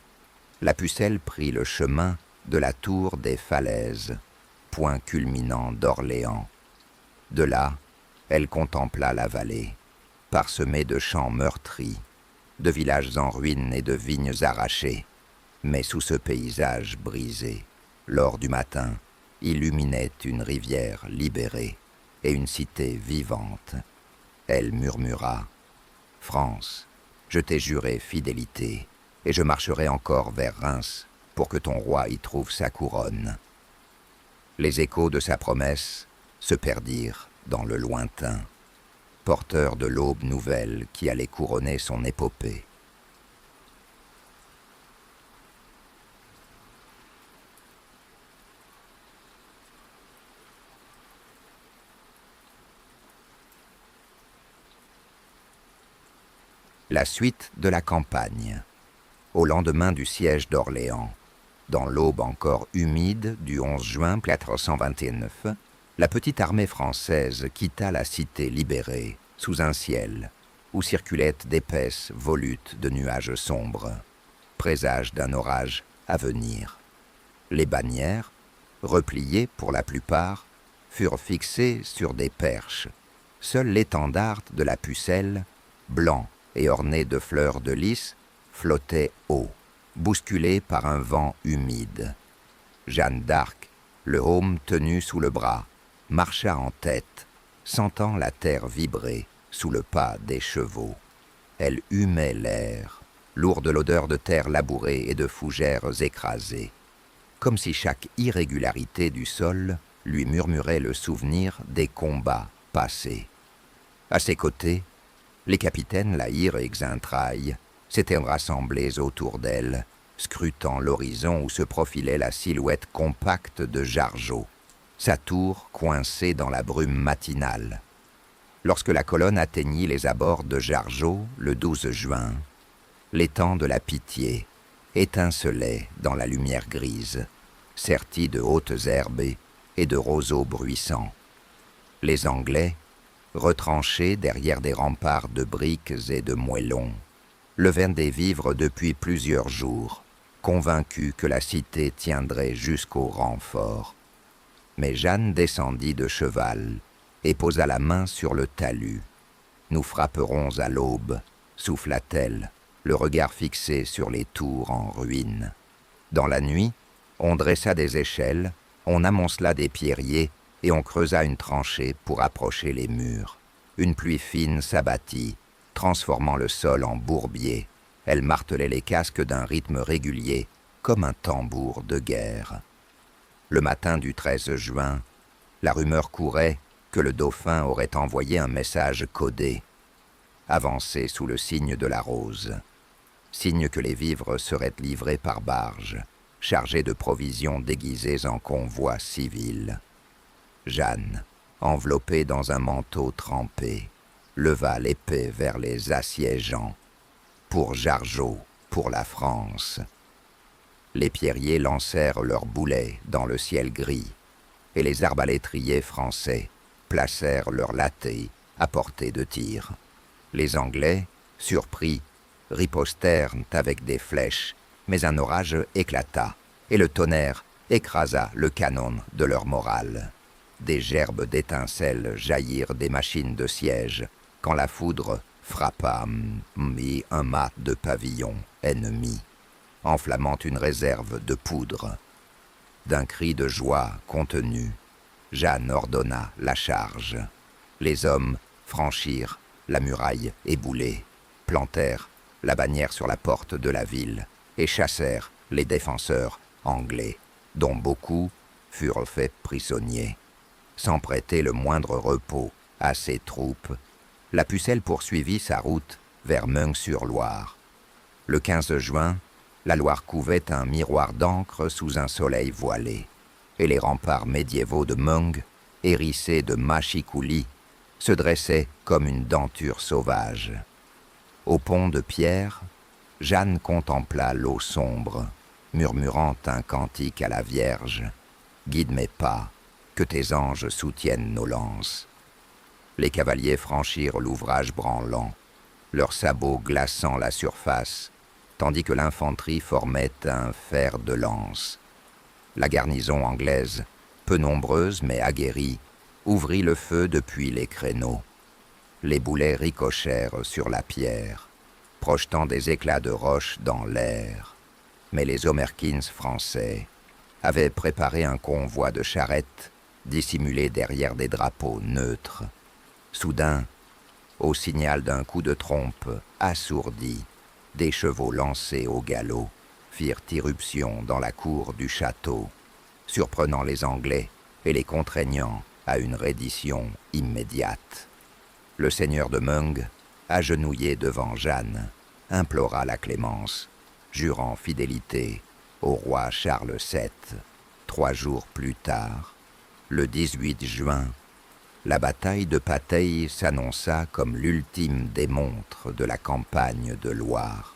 La pucelle prit le chemin de la tour des Falaises, point culminant d'Orléans. De là, elle contempla la vallée, parsemée de champs meurtris, de villages en ruines et de vignes arrachées. Mais sous ce paysage brisé, l'or du matin illuminait une rivière libérée et une cité vivante. Elle murmura « France, je t'ai juré fidélité, et je marcherai encore vers Reims pour que ton roi y trouve sa couronne. » Les échos de sa promesse se perdirent dans le lointain, porteurs de l'aube nouvelle qui allait couronner son épopée. La suite de la campagne. Au lendemain du siège d'Orléans, dans l'aube encore humide du 11 juin 1429, la petite armée française quitta la cité libérée sous un ciel où circulaient d'épaisses volutes de nuages sombres, présage d'un orage à venir. Les bannières, repliées pour la plupart, furent fixées sur des perches. Seul l'étendard de la pucelle, blanc et orné de fleurs de lys, flottait haut, bousculé par un vent humide. Jeanne d'Arc, le heaume tenu sous le bras, marcha en tête, sentant la terre vibrer sous le pas des chevaux. Elle humait l'air, lourd de l'odeur de terre labourée et de fougères écrasées, comme si chaque irrégularité du sol lui murmurait le souvenir des combats passés. À ses côtés, les capitaines La Hire et Xaintrailles s'étaient rassemblés autour d'elle, scrutant l'horizon où se profilait la silhouette compacte de Jargeau, sa tour coincée dans la brume matinale. Lorsque la colonne atteignit les abords de Jargeau le 12 juin, l'étang de la Pitié étincelait dans la lumière grise, serti de hautes herbes et de roseaux bruissants. Les Anglais, retranchés derrière des remparts de briques et de moellons, levaient des vivres depuis plusieurs jours, convaincus que la cité tiendrait jusqu'au renfort. Mais Jeanne descendit de cheval et posa la main sur le talus. « Nous frapperons à l'aube », souffla-t-elle, le regard fixé sur les tours en ruine. Dans la nuit, on dressa des échelles, on amoncela des pierriers et on creusa une tranchée pour approcher les murs. Une pluie fine s'abattit, transformant le sol en bourbier. Elle martelait les casques d'un rythme régulier, comme un tambour de guerre. Le matin du 13 juin, la rumeur courait que le dauphin aurait envoyé un message codé. Avancez sous le signe de la rose. Signe que les vivres seraient livrés par barge, chargés de provisions déguisées en convois civils. Jeanne, enveloppée dans un manteau trempé, leva l'épée vers les assiégeants. Pour Jargeau, pour la France. Les pierriers lancèrent leurs boulets dans le ciel gris, et les arbalétriers français placèrent leurs lattées à portée de tir. Les Anglais, surpris, ripostèrent avec des flèches, mais un orage éclata, et le tonnerre écrasa le canon de leur morale. Des gerbes d'étincelles jaillirent des machines de siège, quand la foudre frappa un mât de pavillon ennemi, enflammant une réserve de poudre. D'un cri de joie contenu, Jeanne ordonna la charge. Les hommes franchirent la muraille éboulée, plantèrent la bannière sur la porte de la ville et chassèrent les défenseurs anglais, dont beaucoup furent faits prisonniers. Sans prêter le moindre repos à ses troupes, la pucelle poursuivit sa route vers Meung-sur-Loire. Le 15 juin, la Loire couvait un miroir d'encre sous un soleil voilé, et les remparts médiévaux de Meung, hérissés de mâchicoulis, se dressaient comme une denture sauvage. Au pont de pierre, Jeanne contempla l'eau sombre, murmurant un cantique à la Vierge. « Guide mes pas, que tes anges soutiennent nos lances. » Les cavaliers franchirent l'ouvrage branlant, leurs sabots glaçant la surface, tandis que l'infanterie formait un fer de lance. La garnison anglaise, peu nombreuse mais aguerrie, ouvrit le feu depuis les créneaux. Les boulets ricochèrent sur la pierre, projetant des éclats de roche dans l'air. Mais les Omerkins français avaient préparé un convoi de charrettes dissimulés derrière des drapeaux neutres. Soudain, au signal d'un coup de trompe assourdi, des chevaux lancés au galop firent irruption dans la cour du château, surprenant les Anglais et les contraignant à une reddition immédiate. Le seigneur de Meung, agenouillé devant Jeanne, implora la clémence, jurant fidélité au roi Charles VII. 3 jours plus tard, le 18 juin, la bataille de Patay s'annonça comme l'ultime démontre de la campagne de Loire.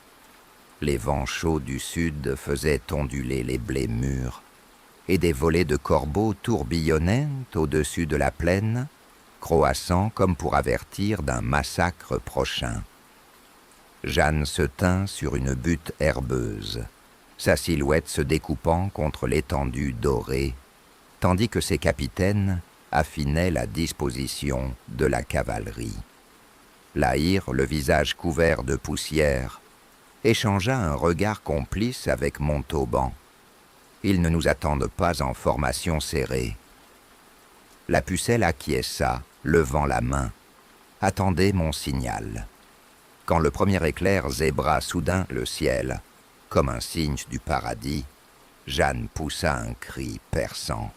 Les vents chauds du sud faisaient onduler les blés mûrs, et des volées de corbeaux tourbillonnaient au-dessus de la plaine, croassant comme pour avertir d'un massacre prochain. Jeanne se tint sur une butte herbeuse, sa silhouette se découpant contre l'étendue dorée, tandis que ses capitaines affinaient la disposition de la cavalerie. La Hire, le visage couvert de poussière, échangea un regard complice avec Montauban. Ils ne nous attendent pas en formation serrée. La Pucelle acquiesça, levant la main. Attendez mon signal. Quand le premier éclair zébra soudain le ciel, comme un signe du paradis, Jeanne poussa un cri perçant.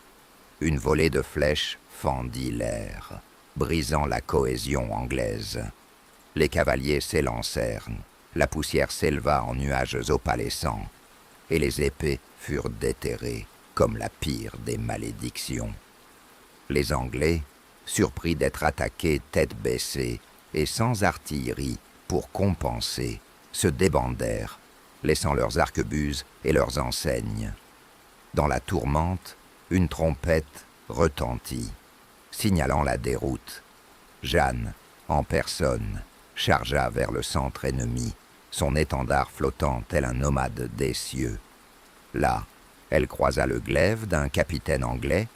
Une volée de flèches fendit l'air, brisant la cohésion anglaise. Les cavaliers s'élancèrent, la poussière s'éleva en nuages opalescents, et les épées furent déterrées comme la pire des malédictions. Les Anglais, surpris d'être attaqués tête baissée et sans artillerie pour compenser, se débandèrent, laissant leurs arquebuses et leurs enseignes. Dans la tourmente, une trompette retentit, signalant la déroute. Jeanne, en personne, chargea vers le centre ennemi, son étendard flottant tel un nomade des cieux. Là, elle croisa le glaive d'un capitaine anglais,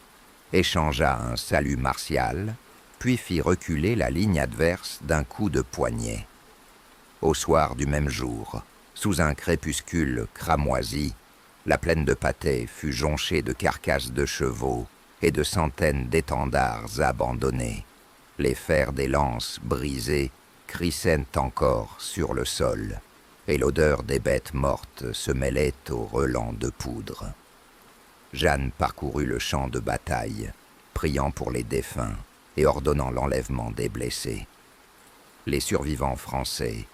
échangea un salut martial, puis fit reculer la ligne adverse d'un coup de poignet. Au soir du même jour, sous un crépuscule cramoisi, la plaine de Patay fut jonchée de carcasses de chevaux et de centaines d'étendards abandonnés. Les fers des lances brisées crissaient encore sur le sol, et l'odeur des bêtes mortes se mêlait aux relents de poudre. Jeanne parcourut le champ de bataille, priant pour les défunts et ordonnant l'enlèvement des blessés. Les survivants français,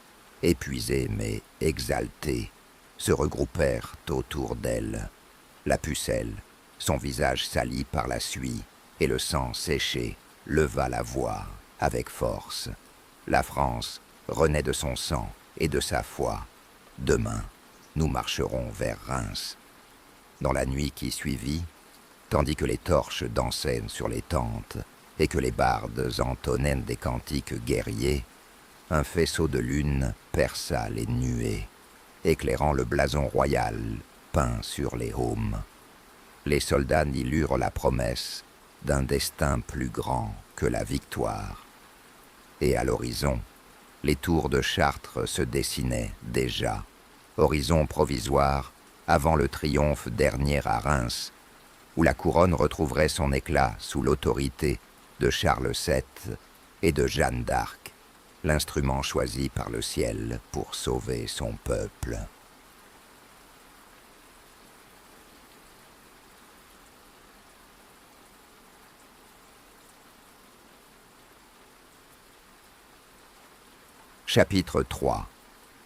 épuisés mais exaltés, se regroupèrent autour d'elle. La Pucelle, son visage sali par la suie et le sang séché, leva la voix avec force. La France renaît de son sang et de sa foi. Demain, nous marcherons vers Reims. Dans la nuit qui suivit, tandis que les torches dansaient sur les tentes et que les bardes entonnaient des cantiques guerriers, un faisceau de lune perça les nuées, éclairant le blason royal peint sur les aumes. Les soldats n'y lurent la promesse d'un destin plus grand que la victoire. Et à l'horizon, les tours de Chartres se dessinaient déjà, horizon provisoire avant le triomphe dernier à Reims, où la couronne retrouverait son éclat sous l'autorité de Charles VII et de Jeanne d'Arc, l'instrument choisi par le ciel pour sauver son peuple. Chapitre 3.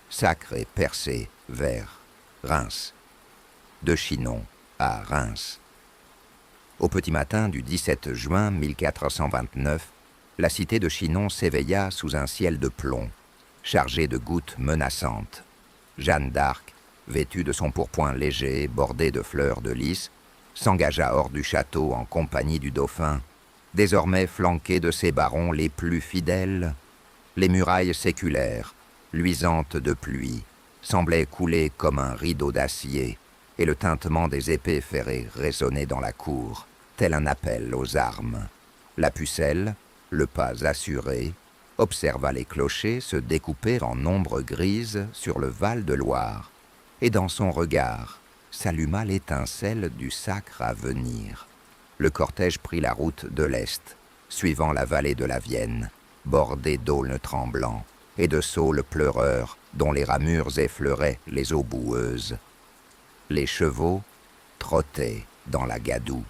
Sacre et percé vers Reims. De Chinon à Reims. Au petit matin du 17 juin 1429, la cité de Chinon s'éveilla sous un ciel de plomb, chargé de gouttes menaçantes. Jeanne d'Arc, vêtue de son pourpoint léger bordé de fleurs de lys, s'engagea hors du château en compagnie du dauphin, désormais flanqué de ses barons les plus fidèles. Les murailles séculaires, luisantes de pluie, semblaient couler comme un rideau d'acier, et le tintement des épées ferrées résonnait dans la cour, tel un appel aux armes. La Pucelle, le pas assuré, observa les clochers se découper en ombres grises sur le Val de Loire, et dans son regard s'alluma l'étincelle du sacre à venir. Le cortège prit la route de l'Est, suivant la vallée de la Vienne, bordée d'aulnes tremblants et de saules pleureurs dont les ramures effleuraient les eaux boueuses. Les chevaux trottaient dans la gadoue,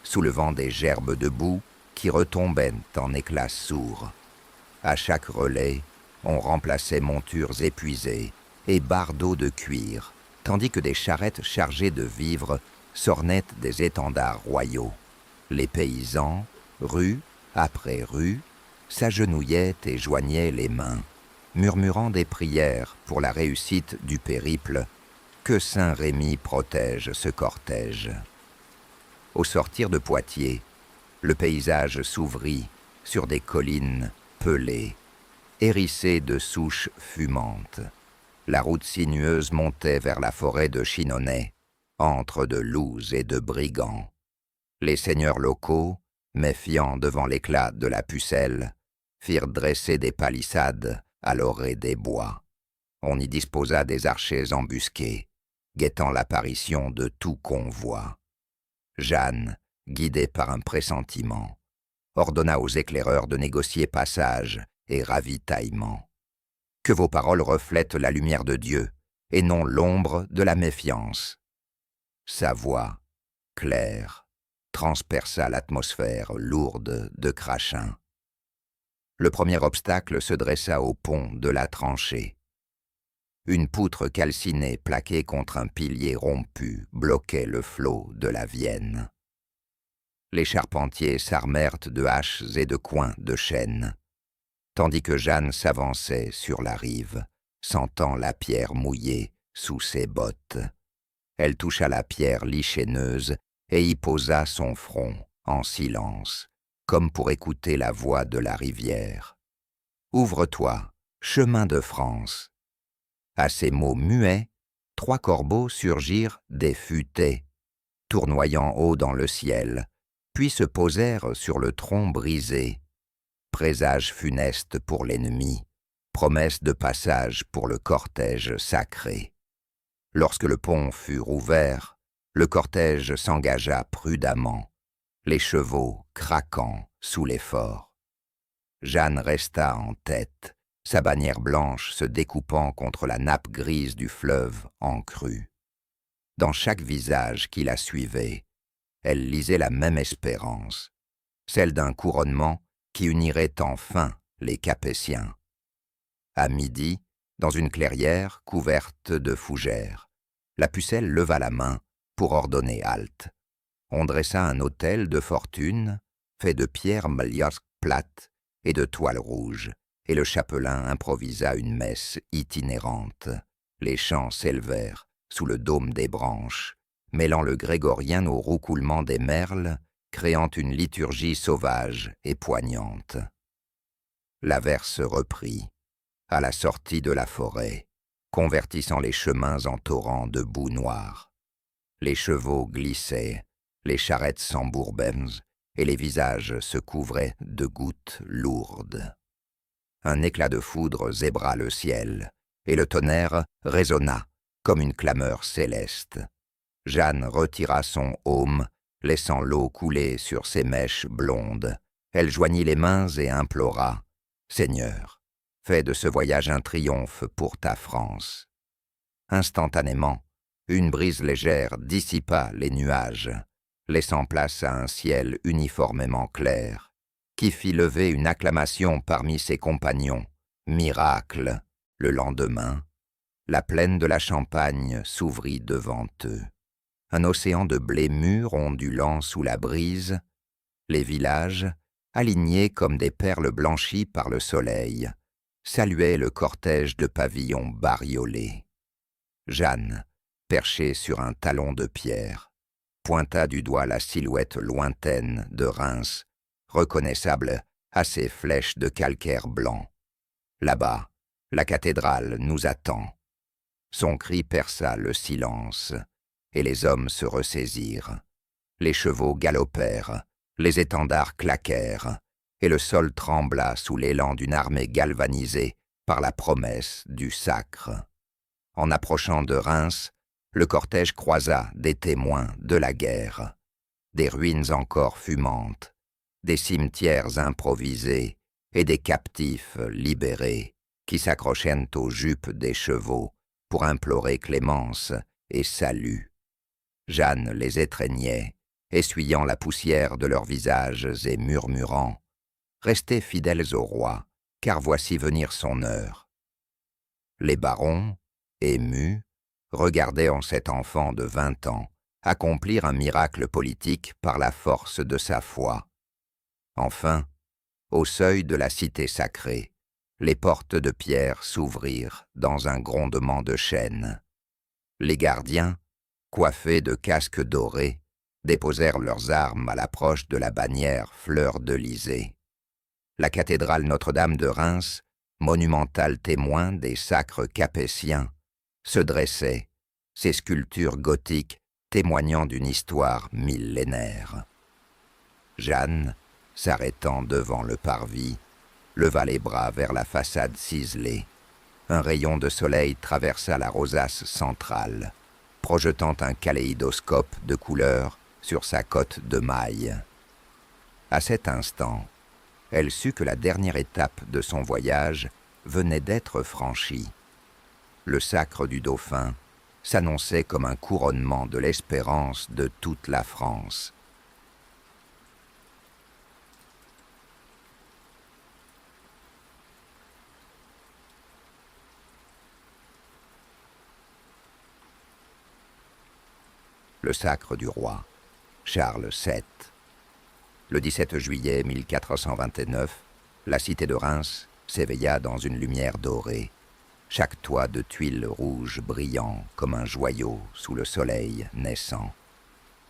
soulevant des gerbes de boue qui retombaient en éclats sourds. À chaque relais, on remplaçait montures épuisées et bardeaux de cuir, tandis que des charrettes chargées de vivres s'ornaient des étendards royaux. Les paysans, rue après rue, s'agenouillaient et joignaient les mains, murmurant des prières pour la réussite du périple. Que saint Rémy protège ce cortège. Au sortir de Poitiers, le paysage s'ouvrit sur des collines pelées, hérissées de souches fumantes. La route sinueuse montait vers la forêt de Chinonais, entre de loups et de brigands. Les seigneurs locaux, méfiants devant l'éclat de la pucelle, firent dresser des palissades à l'orée des bois. On y disposa des archers embusqués, guettant l'apparition de tout convoi. Jeanne, guidée par un pressentiment, ordonna aux éclaireurs de négocier passage et ravitaillement. Que vos paroles reflètent la lumière de Dieu, et non l'ombre de la méfiance. Sa voix, claire, transperça l'atmosphère lourde de crachin. Le premier obstacle se dressa au pont de la tranchée. Une poutre calcinée plaquée contre un pilier rompu bloquait le flot de la Vienne. Les charpentiers s'armèrent de haches et de coins de chêne, tandis que Jeanne s'avançait sur la rive, sentant la pierre mouillée sous ses bottes. Elle toucha la pierre lichéneuse et y posa son front en silence, comme pour écouter la voix de la rivière. « Ouvre-toi, chemin de France !» À ces mots muets, 3 corbeaux surgirent des futaies, tournoyant haut dans le ciel, puis se posèrent sur le tronc brisé. Présage funeste pour l'ennemi, promesse de passage pour le cortège sacré. Lorsque le pont fut rouvert, le cortège s'engagea prudemment, les chevaux craquant sous l'effort. Jeanne resta en tête, sa bannière blanche se découpant contre la nappe grise du fleuve en crue. Dans chaque visage qui la suivait, elle lisait la même espérance, celle d'un couronnement qui unirait enfin les Capétiens. À midi, dans une clairière couverte de fougères, la pucelle leva la main pour ordonner halte. On dressa un autel de fortune, fait de pierres mliosques plates et de toile rouge, et le chapelain improvisa une messe itinérante. Les chants s'élevèrent sous le dôme des branches, mêlant le grégorien au roucoulement des merles, créant une liturgie sauvage et poignante. L'averse reprit, à la sortie de la forêt, convertissant les chemins en torrents de boue noire. Les chevaux glissaient, les charrettes s'embourbaient, et les visages se couvraient de gouttes lourdes. Un éclat de foudre zébra le ciel, et le tonnerre résonna comme une clameur céleste. Jeanne retira son aume, laissant l'eau couler sur ses mèches blondes. Elle joignit les mains et implora « Seigneur, fais de ce voyage un triomphe pour ta France. » Instantanément, une brise légère dissipa les nuages, laissant place à un ciel uniformément clair, qui fit lever une acclamation parmi ses compagnons. Miracle! Le lendemain, la plaine de la Champagne s'ouvrit devant eux. Un océan de blé mûr ondulant sous la brise, les villages, alignés comme des perles blanchies par le soleil, saluaient le cortège de pavillons bariolés. Jeanne, perchée sur un talon de pierre, pointa du doigt la silhouette lointaine de Reims, reconnaissable à ses flèches de calcaire blanc. Là-bas, la cathédrale nous attend. Son cri perça le silence, et les hommes se ressaisirent. Les chevaux galopèrent, les étendards claquèrent, et le sol trembla sous l'élan d'une armée galvanisée par la promesse du sacre. En approchant de Reims, le cortège croisa des témoins de la guerre, des ruines encore fumantes, des cimetières improvisés et des captifs libérés qui s'accrochaient aux jupes des chevaux pour implorer clémence et salut. Jeanne les étreignait, essuyant la poussière de leurs visages et murmurant « Restez fidèles au roi, car voici venir son heure. » Les barons, émus, regardaient en cet enfant de 20 ans accomplir un miracle politique par la force de sa foi. Enfin, au seuil de la cité sacrée, les portes de pierre s'ouvrirent dans un grondement de chaînes. Les gardiens, coiffés de casques dorés, déposèrent leurs armes à l'approche de la bannière fleur-de-lysée. La cathédrale Notre-Dame de Reims, monumental témoin des sacres capétiens, se dressait, ses sculptures gothiques témoignant d'une histoire millénaire. Jeanne, s'arrêtant devant le parvis, leva les bras vers la façade ciselée. Un rayon de soleil traversa la rosace centrale, projetant un kaléidoscope de couleurs sur sa cotte de mailles. À cet instant, elle sut que la dernière étape de son voyage venait d'être franchie. Le sacre du dauphin s'annonçait comme un couronnement de l'espérance de toute la France. Le sacre du roi, Charles VII. Le 17 juillet 1429, la cité de Reims s'éveilla dans une lumière dorée, chaque toit de tuiles rouges brillant comme un joyau sous le soleil naissant.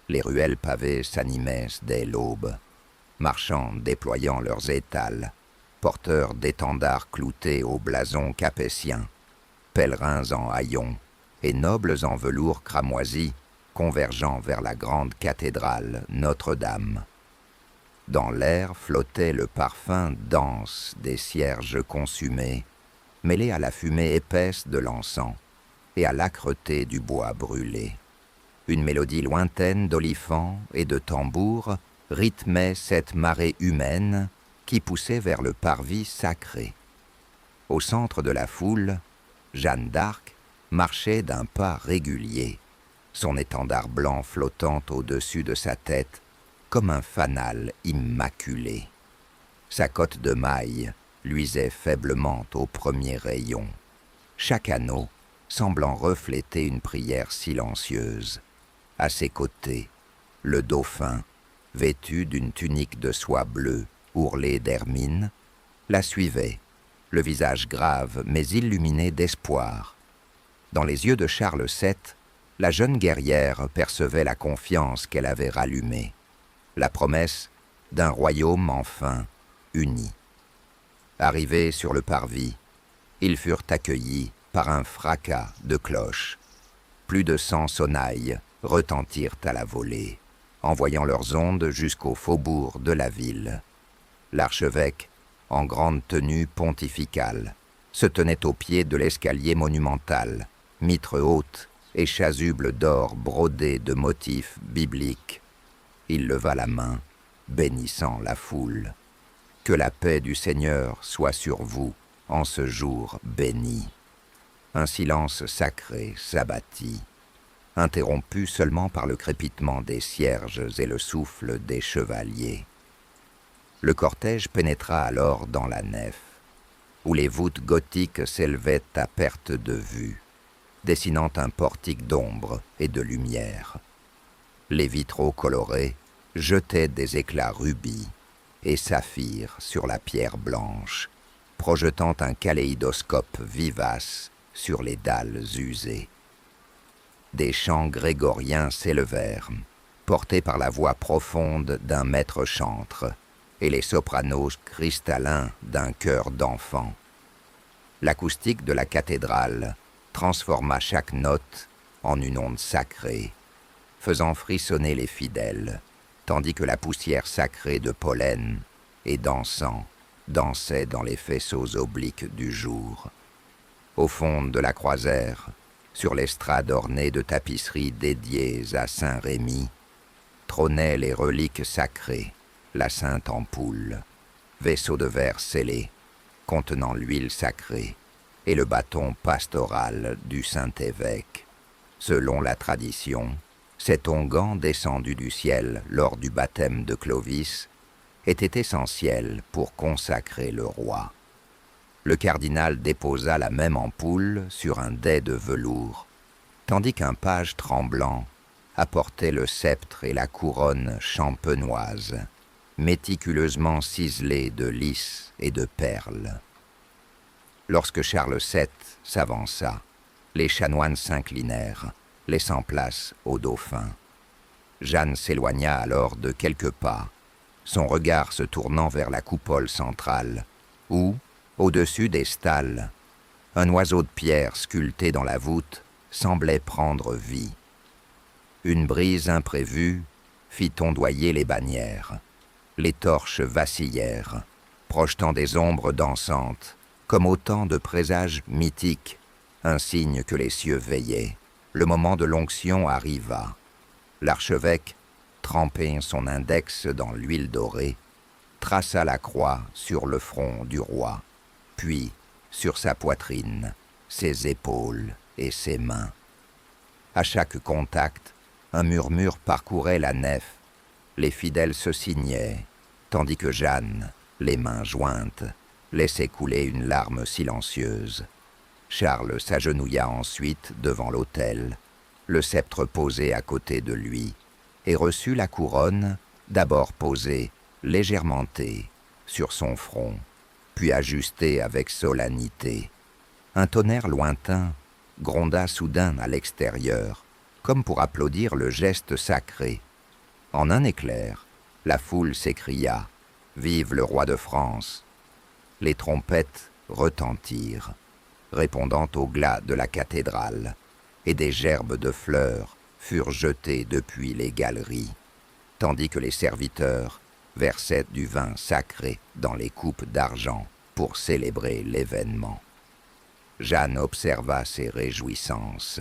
Les ruelles pavées s'animaient dès l'aube, marchands déployant leurs étals, porteurs d'étendards cloutés au blason capétien, pèlerins en haillons et nobles en velours cramoisi, convergeant vers la grande cathédrale Notre-Dame. Dans l'air flottait le parfum dense des cierges consumés, mêlé à la fumée épaisse de l'encens et à l'âcreté du bois brûlé. Une mélodie lointaine d'olifants et de tambours rythmait cette marée humaine qui poussait vers le parvis sacré. Au centre de la foule, Jeanne d'Arc marchait d'un pas régulier, son étendard blanc flottant au-dessus de sa tête comme un fanal immaculé. Sa cotte de mailles luisait faiblement aux premiers rayons, chaque anneau semblant refléter une prière silencieuse. À ses côtés, le dauphin, vêtu d'une tunique de soie bleue ourlée d'hermine, la suivait, le visage grave mais illuminé d'espoir. Dans les yeux de Charles VII, la jeune guerrière percevait la confiance qu'elle avait rallumée, la promesse d'un royaume enfin uni. Arrivés sur le parvis, ils furent accueillis par un fracas de cloches. Plus de 100 sonnailles retentirent à la volée, envoyant leurs ondes jusqu'au faubourg de la ville. L'archevêque, en grande tenue pontificale, se tenait au pied de l'escalier monumental, mitre haute et chasuble d'or brodé de motifs bibliques. Il leva la main, bénissant la foule. Que la paix du Seigneur soit sur vous en ce jour béni. Un silence sacré s'abattit, interrompu seulement par le crépitement des cierges et le souffle des chevaliers. Le cortège pénétra alors dans la nef, où les voûtes gothiques s'élevaient à perte de vue, dessinant un portique d'ombre et de lumière. Les vitraux colorés jetaient des éclats rubis et saphirs sur la pierre blanche, projetant un kaléidoscope vivace sur les dalles usées. Des chants grégoriens s'élevèrent, portés par la voix profonde d'un maître chantre et les sopranos cristallins d'un chœur d'enfant. L'acoustique de la cathédrale transforma chaque note en une onde sacrée, faisant frissonner les fidèles, tandis que la poussière sacrée de pollen et d'encens dansait dans les faisceaux obliques du jour. Au fond de la croisère, sur l'estrade ornée de tapisseries dédiées à Saint Rémy, trônaient les reliques sacrées, la sainte ampoule, vaisseau de verre scellé, contenant l'huile sacrée, et le bâton pastoral du Saint-Évêque. Selon la tradition, cet onguent descendu du ciel lors du baptême de Clovis était essentiel pour consacrer le roi. Le cardinal déposa la même ampoule sur un dais de velours, tandis qu'un page tremblant apportait le sceptre et la couronne champenoise, méticuleusement ciselés de lys et de perles. Lorsque Charles VII s'avança, les chanoines s'inclinèrent, laissant place au dauphin. Jeanne s'éloigna alors de quelques pas, son regard se tournant vers la coupole centrale, où, au-dessus des stalles, un oiseau de pierre sculpté dans la voûte semblait prendre vie. Une brise imprévue fit ondoyer les bannières. Les torches vacillèrent, projetant des ombres dansantes, comme autant de présages mythiques, un signe que les cieux veillaient. Le moment de l'onction arriva. L'archevêque, trempé son index dans l'huile dorée, traça la croix sur le front du roi, puis sur sa poitrine, ses épaules et ses mains. À chaque contact, un murmure parcourait la nef. Les fidèles se signaient, tandis que Jeanne, les mains jointes, laissait couler une larme silencieuse. Charles s'agenouilla ensuite devant l'autel, le sceptre posé à côté de lui, et reçut la couronne, d'abord posée, légèrement sur son front, puis ajustée avec solennité. Un tonnerre lointain gronda soudain à l'extérieur, comme pour applaudir le geste sacré. En un éclair, la foule s'écria « Vive le roi de France !» Les trompettes retentirent, répondant au glas de la cathédrale, et des gerbes de fleurs furent jetées depuis les galeries, tandis que les serviteurs versaient du vin sacré dans les coupes d'argent pour célébrer l'événement. Jeanne observa ces réjouissances,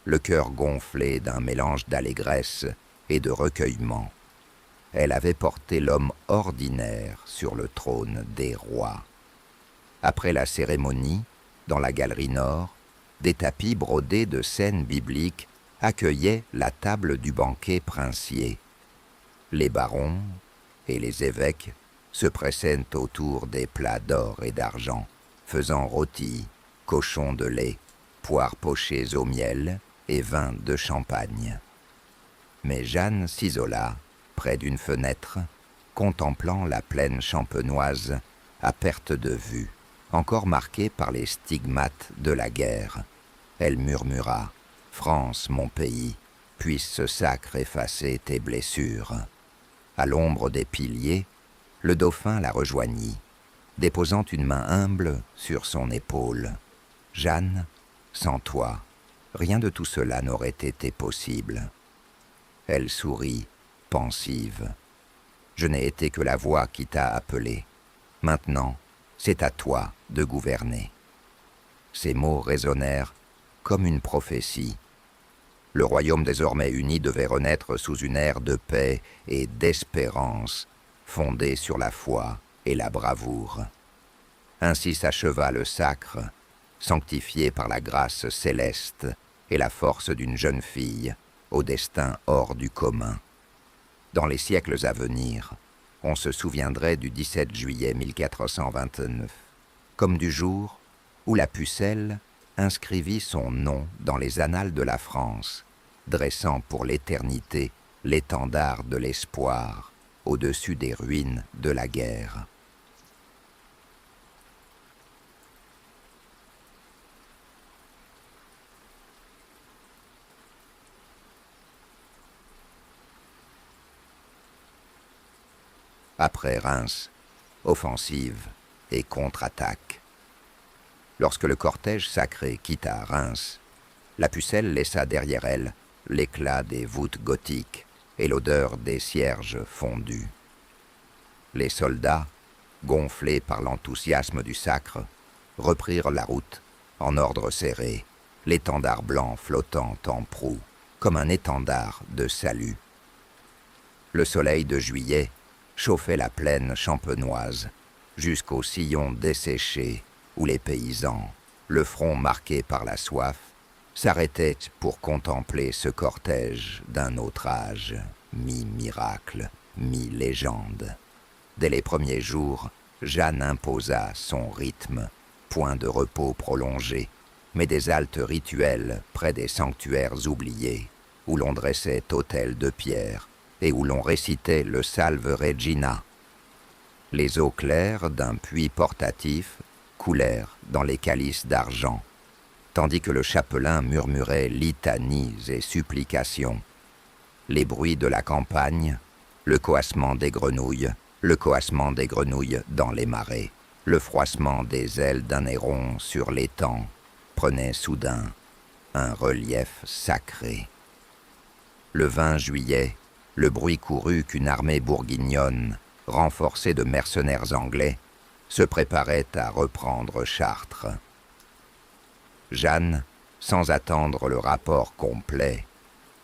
le cœur gonflé d'un mélange d'allégresse et de recueillement. Elle avait porté l'homme ordinaire sur le trône des rois. Après la cérémonie, dans la galerie nord, des tapis brodés de scènes bibliques accueillaient la table du banquet princier. Les barons et les évêques se pressaient autour des plats d'or et d'argent, faisant rôtis, cochons de lait, poires pochées au miel et vin de champagne. Mais Jeanne s'isola près d'une fenêtre, contemplant la plaine champenoise à perte de vue, encore marquée par les stigmates de la guerre. Elle murmura « France, mon pays, puisse ce sacre effacer tes blessures ». À l'ombre des piliers, le dauphin la rejoignit, déposant une main humble sur son épaule. « Jeanne, sans toi, rien de tout cela n'aurait été possible. » Elle sourit, pensive. « Je n'ai été que la voix qui t'a appelée. Maintenant, c'est à toi de gouverner. » Ces mots résonnèrent comme une prophétie. Le royaume désormais uni devait renaître sous une ère de paix et d'espérance, fondée sur la foi et la bravoure. Ainsi s'acheva le sacre, sanctifié par la grâce céleste et la force d'une jeune fille au destin hors du commun. Dans les siècles à venir, on se souviendrait du 17 juillet 1429, comme du jour où la Pucelle inscrivit son nom dans les annales de la France, dressant pour l'éternité l'étendard de l'espoir au-dessus des ruines de la guerre. Après Reims, offensive et contre-attaque. Lorsque le cortège sacré quitta Reims, la Pucelle laissa derrière elle l'éclat des voûtes gothiques et l'odeur des cierges fondus. Les soldats, gonflés par l'enthousiasme du sacre, reprirent la route en ordre serré, l'étendard blanc flottant en proue, comme un étendard de salut. Le soleil de juillet chauffait la plaine champenoise jusqu'au sillon desséché où les paysans, le front marqué par la soif, s'arrêtaient pour contempler ce cortège d'un autre âge, mi-miracle, mi-légende. Dès les premiers jours, Jeanne imposa son rythme, point de repos prolongé, mais des haltes rituelles près des sanctuaires oubliés, où l'on dressait autel de pierre et où l'on récitait le Salve Regina. Les eaux claires d'un puits portatif coulèrent dans les calices d'argent, tandis que le chapelain murmurait litanies et supplications. Les bruits de la campagne, le coassement des grenouilles le coassement des grenouilles dans les marais, le froissement des ailes d'un héron sur l'étang prenait soudain un relief sacré. Le 20 juillet, le bruit courut qu'une armée bourguignonne, renforcée de mercenaires anglais, se préparait à reprendre Chartres. Jeanne, sans attendre le rapport complet,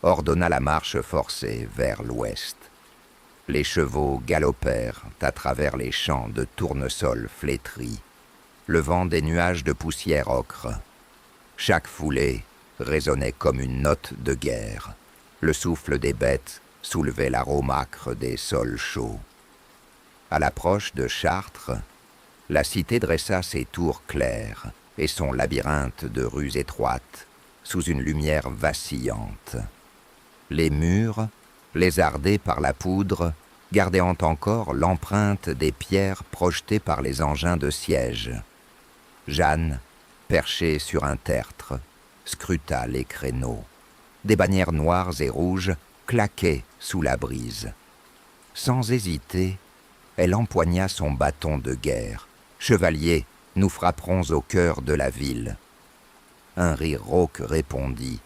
ordonna la marche forcée vers l'ouest. Les chevaux galopèrent à travers les champs de tournesols flétris, levant des nuages de poussière ocre. Chaque foulée résonnait comme une note de guerre. Le souffle des bêtes soulevait l'arôme âcre des sols chauds. À l'approche de Chartres, la cité dressa ses tours claires et son labyrinthe de rues étroites sous une lumière vacillante. Les murs, lézardés par la poudre, gardant encore l'empreinte des pierres projetées par les engins de siège. Jeanne, perchée sur un tertre, scruta les créneaux. Des bannières noires et rouges claquaient sous la brise. Sans hésiter, elle empoigna son bâton de guerre. « Chevalier, nous frapperons au cœur de la ville. » Un rire rauque répondit,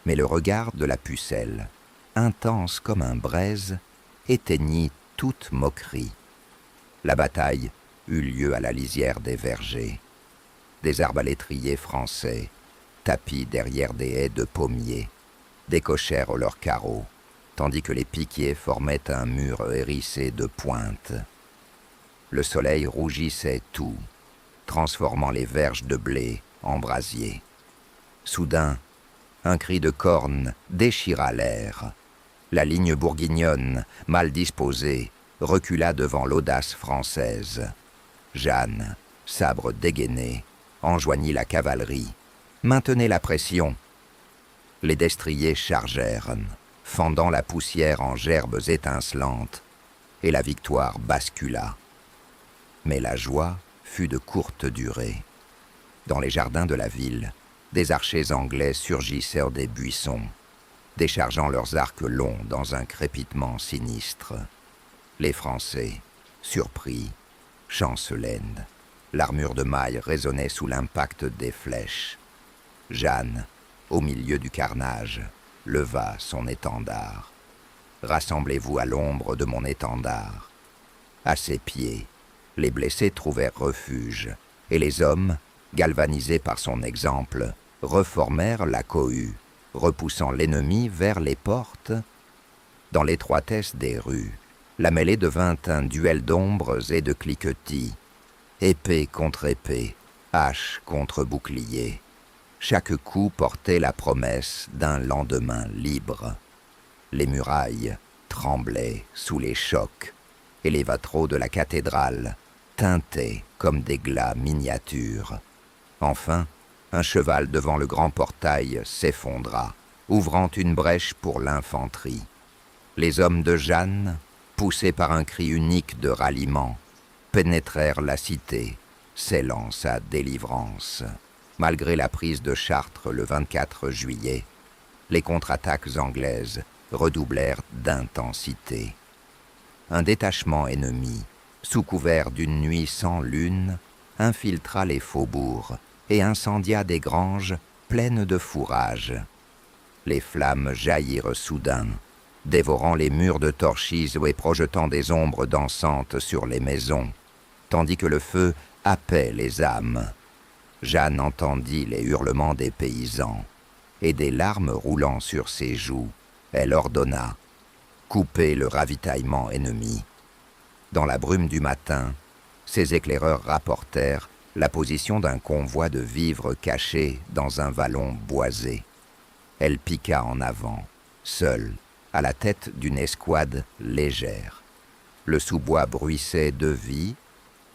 mais le regard de la pucelle, intense comme un braise, éteignit toute moquerie. La bataille eut lieu à la lisière des vergers. Des arbalétriers français, tapis derrière des haies de pommiers, décochèrent leurs carreaux, tandis que les piquiers formaient un mur hérissé de pointes. Le soleil rougissait tout, transformant les verges de blé en brasiers. Soudain, un cri de corne déchira l'air. La ligne bourguignonne, mal disposée, recula devant l'audace française. Jeanne, sabre dégainé, enjoignit la cavalerie. Maintenez la pression. Les destriers chargèrent, fendant la poussière en gerbes étincelantes, et la victoire bascula. Mais la joie fut de courte durée. Dans les jardins de la ville, des archers anglais surgissèrent des buissons, déchargeant leurs arcs longs dans un crépitement sinistre. Les Français, surpris, chancelaient. L'armure de maille résonnait sous l'impact des flèches. Jeanne, au milieu du carnage, leva son étendard. « Rassemblez-vous à l'ombre de mon étendard. » À ses pieds, les blessés trouvèrent refuge, et les hommes, galvanisés par son exemple, reformèrent la cohue, repoussant l'ennemi vers les portes. Dans l'étroitesse des rues, la mêlée devint un duel d'ombres et de cliquetis, épée contre épée, hache contre bouclier. Chaque coup portait la promesse d'un lendemain libre. Les murailles tremblaient sous les chocs, et les vitraux de la cathédrale teintaient comme des glas miniatures. Enfin, un cheval devant le grand portail s'effondra, ouvrant une brèche pour l'infanterie. Les hommes de Jeanne, poussés par un cri unique de ralliement, pénétrèrent la cité, scellant sa délivrance. Malgré la prise de Chartres le 24 juillet, les contre-attaques anglaises redoublèrent d'intensité. Un détachement ennemi, sous couvert d'une nuit sans lune, infiltra les faubourgs et incendia des granges pleines de fourrages. Les flammes jaillirent soudain, dévorant les murs de torchis et projetant des ombres dansantes sur les maisons, tandis que le feu happait les âmes. Jeanne entendit les hurlements des paysans, et des larmes roulant sur ses joues, elle ordonna « Coupez le ravitaillement ennemi ». Dans la brume du matin, ses éclaireurs rapportèrent la position d'un convoi de vivres cachés dans un vallon boisé. Elle piqua en avant, seule, à la tête d'une escouade légère. Le sous-bois bruissait de vie,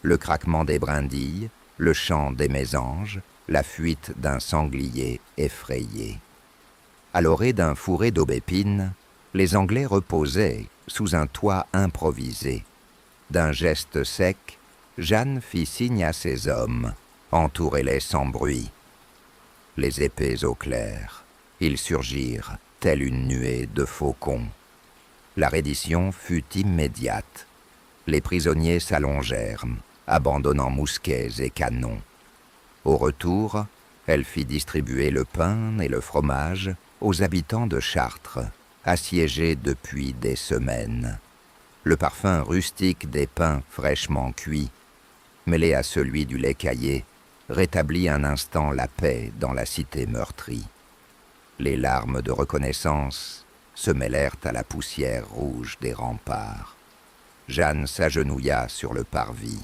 le craquement des brindilles, le chant des mésanges, la fuite d'un sanglier effrayé. À l'orée d'un fourré d'aubépines, les Anglais reposaient sous un toit improvisé. D'un geste sec, Jeanne fit signe à ses hommes, entourez-les sans bruit. Les épées au clair, ils surgirent, telle une nuée de faucons. La reddition fut immédiate. Les prisonniers s'allongèrent, abandonnant mousquets et canons. Au retour, elle fit distribuer le pain et le fromage aux habitants de Chartres, assiégés depuis des semaines. Le parfum rustique des pains fraîchement cuits, mêlé à celui du lait caillé, rétablit un instant la paix dans la cité meurtrie. Les larmes de reconnaissance se mêlèrent à la poussière rouge des remparts. Jeanne s'agenouilla sur le parvis,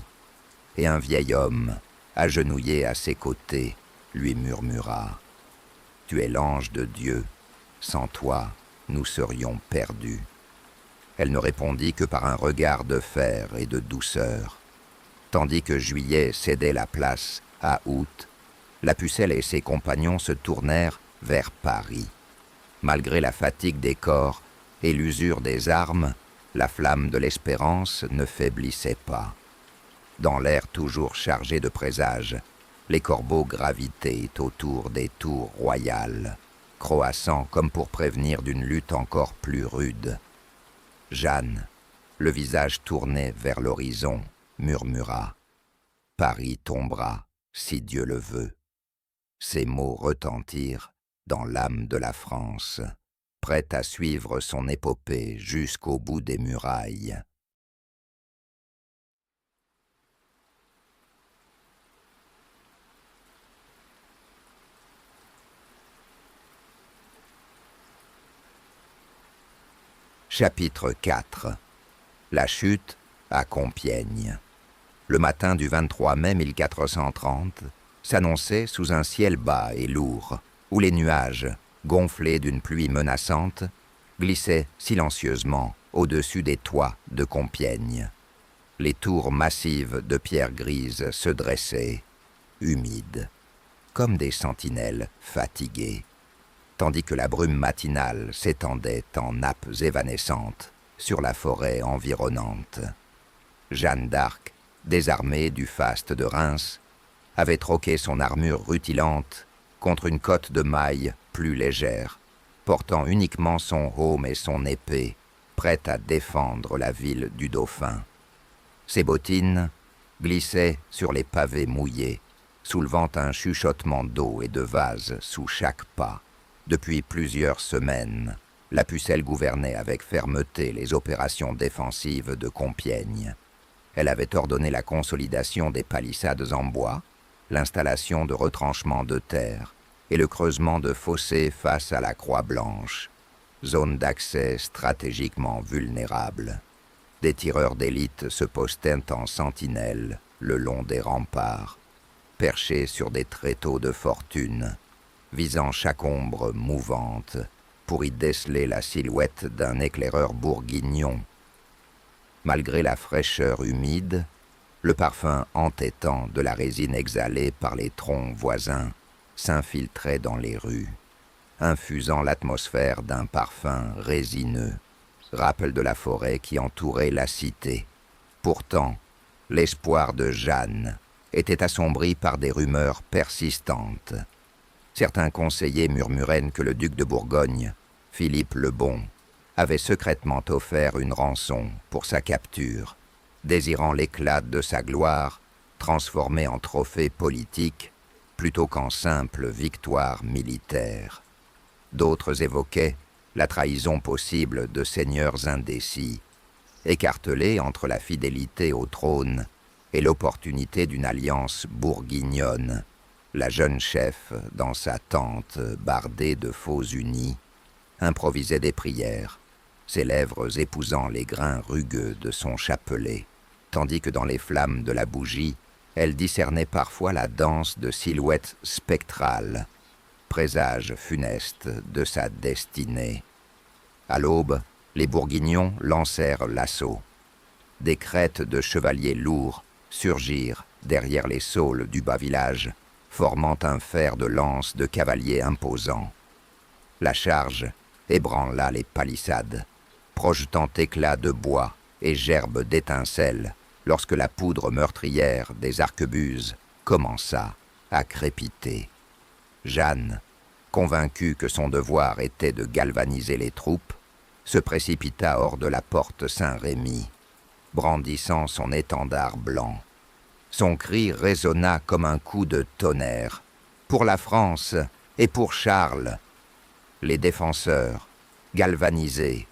et un vieil homme, agenouillé à ses côtés, lui murmura « Tu es l'ange de Dieu, sans toi, nous serions perdus. » Elle ne répondit que par un regard de fer et de douceur. Tandis que Juillet cédait la place à Août, la Pucelle et ses compagnons se tournèrent vers Paris. Malgré la fatigue des corps et l'usure des armes, la flamme de l'espérance ne faiblissait pas. Dans l'air toujours chargé de présages, les corbeaux gravitaient autour des tours royales, croassant comme pour prévenir d'une lutte encore plus rude. Jeanne, le visage tourné vers l'horizon, murmura « Paris tombera, si Dieu le veut ». Ces mots retentirent dans l'âme de la France, prête à suivre son épopée jusqu'au bout des murailles. Chapitre 4. La chute à Compiègne. Le matin du 23 mai 1430 s'annonçait sous un ciel bas et lourd, où les nuages, gonflés d'une pluie menaçante, glissaient silencieusement au-dessus des toits de Compiègne. Les tours massives de pierre grise se dressaient, humides, comme des sentinelles fatiguées, tandis que la brume matinale s'étendait en nappes évanescentes sur la forêt environnante. Jeanne d'Arc, désarmée du faste de Reims, avait troqué son armure rutilante contre une cotte de mailles plus légère, portant uniquement son aume et son épée, prête à défendre la ville du Dauphin. Ses bottines glissaient sur les pavés mouillés, soulevant un chuchotement d'eau et de vases sous chaque pas. Depuis plusieurs semaines, la Pucelle gouvernait avec fermeté les opérations défensives de Compiègne. Elle avait ordonné la consolidation des palissades en bois, l'installation de retranchements de terre et le creusement de fossés face à la Croix-Blanche, zone d'accès stratégiquement vulnérable. Des tireurs d'élite se postaient en sentinelle le long des remparts, perchés sur des tréteaux de fortune, visant chaque ombre mouvante pour y déceler la silhouette d'un éclaireur bourguignon. Malgré la fraîcheur humide, le parfum entêtant de la résine exhalée par les troncs voisins s'infiltrait dans les rues, infusant l'atmosphère d'un parfum résineux, rappel de la forêt qui entourait la cité. Pourtant, l'espoir de Jeanne était assombri par des rumeurs persistantes. Certains conseillers murmuraient que le duc de Bourgogne, Philippe le Bon, avait secrètement offert une rançon pour sa capture, désirant l'éclat de sa gloire transformée en trophée politique plutôt qu'en simple victoire militaire. D'autres évoquaient la trahison possible de seigneurs indécis, écartelés entre la fidélité au trône et l'opportunité d'une alliance bourguignonne. La jeune chef, dans sa tente bardée de faux unis, improvisait des prières, ses lèvres épousant les grains rugueux de son chapelet, tandis que dans les flammes de la bougie, elle discernait parfois la danse de silhouettes spectrales, présage funeste de sa destinée. À l'aube, les Bourguignons lancèrent l'assaut. Des crêtes de chevaliers lourds surgirent derrière les saules du bas village, formant un fer de lance de cavaliers imposants. La charge ébranla les palissades, projetant éclats de bois et gerbes d'étincelles lorsque la poudre meurtrière des arquebuses commença à crépiter. Jeanne, convaincue que son devoir était de galvaniser les troupes, se précipita hors de la porte Saint-Rémy. brandissant son étendard blanc. Son cri résonna comme un coup de tonnerre. Pour la France et pour Charles. Les défenseurs, galvanisés,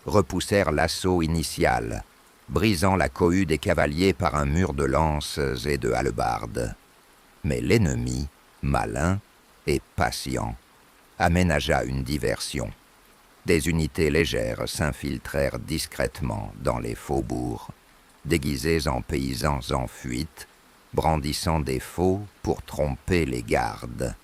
repoussèrent l'assaut initial, brisant la cohue des cavaliers par un mur de lances et de hallebardes. Mais l'ennemi, malin et patient, aménagea une diversion. Des unités légères s'infiltrèrent discrètement dans les faubourgs, déguisés en paysans en fuite, brandissant des faux pour tromper les gardes.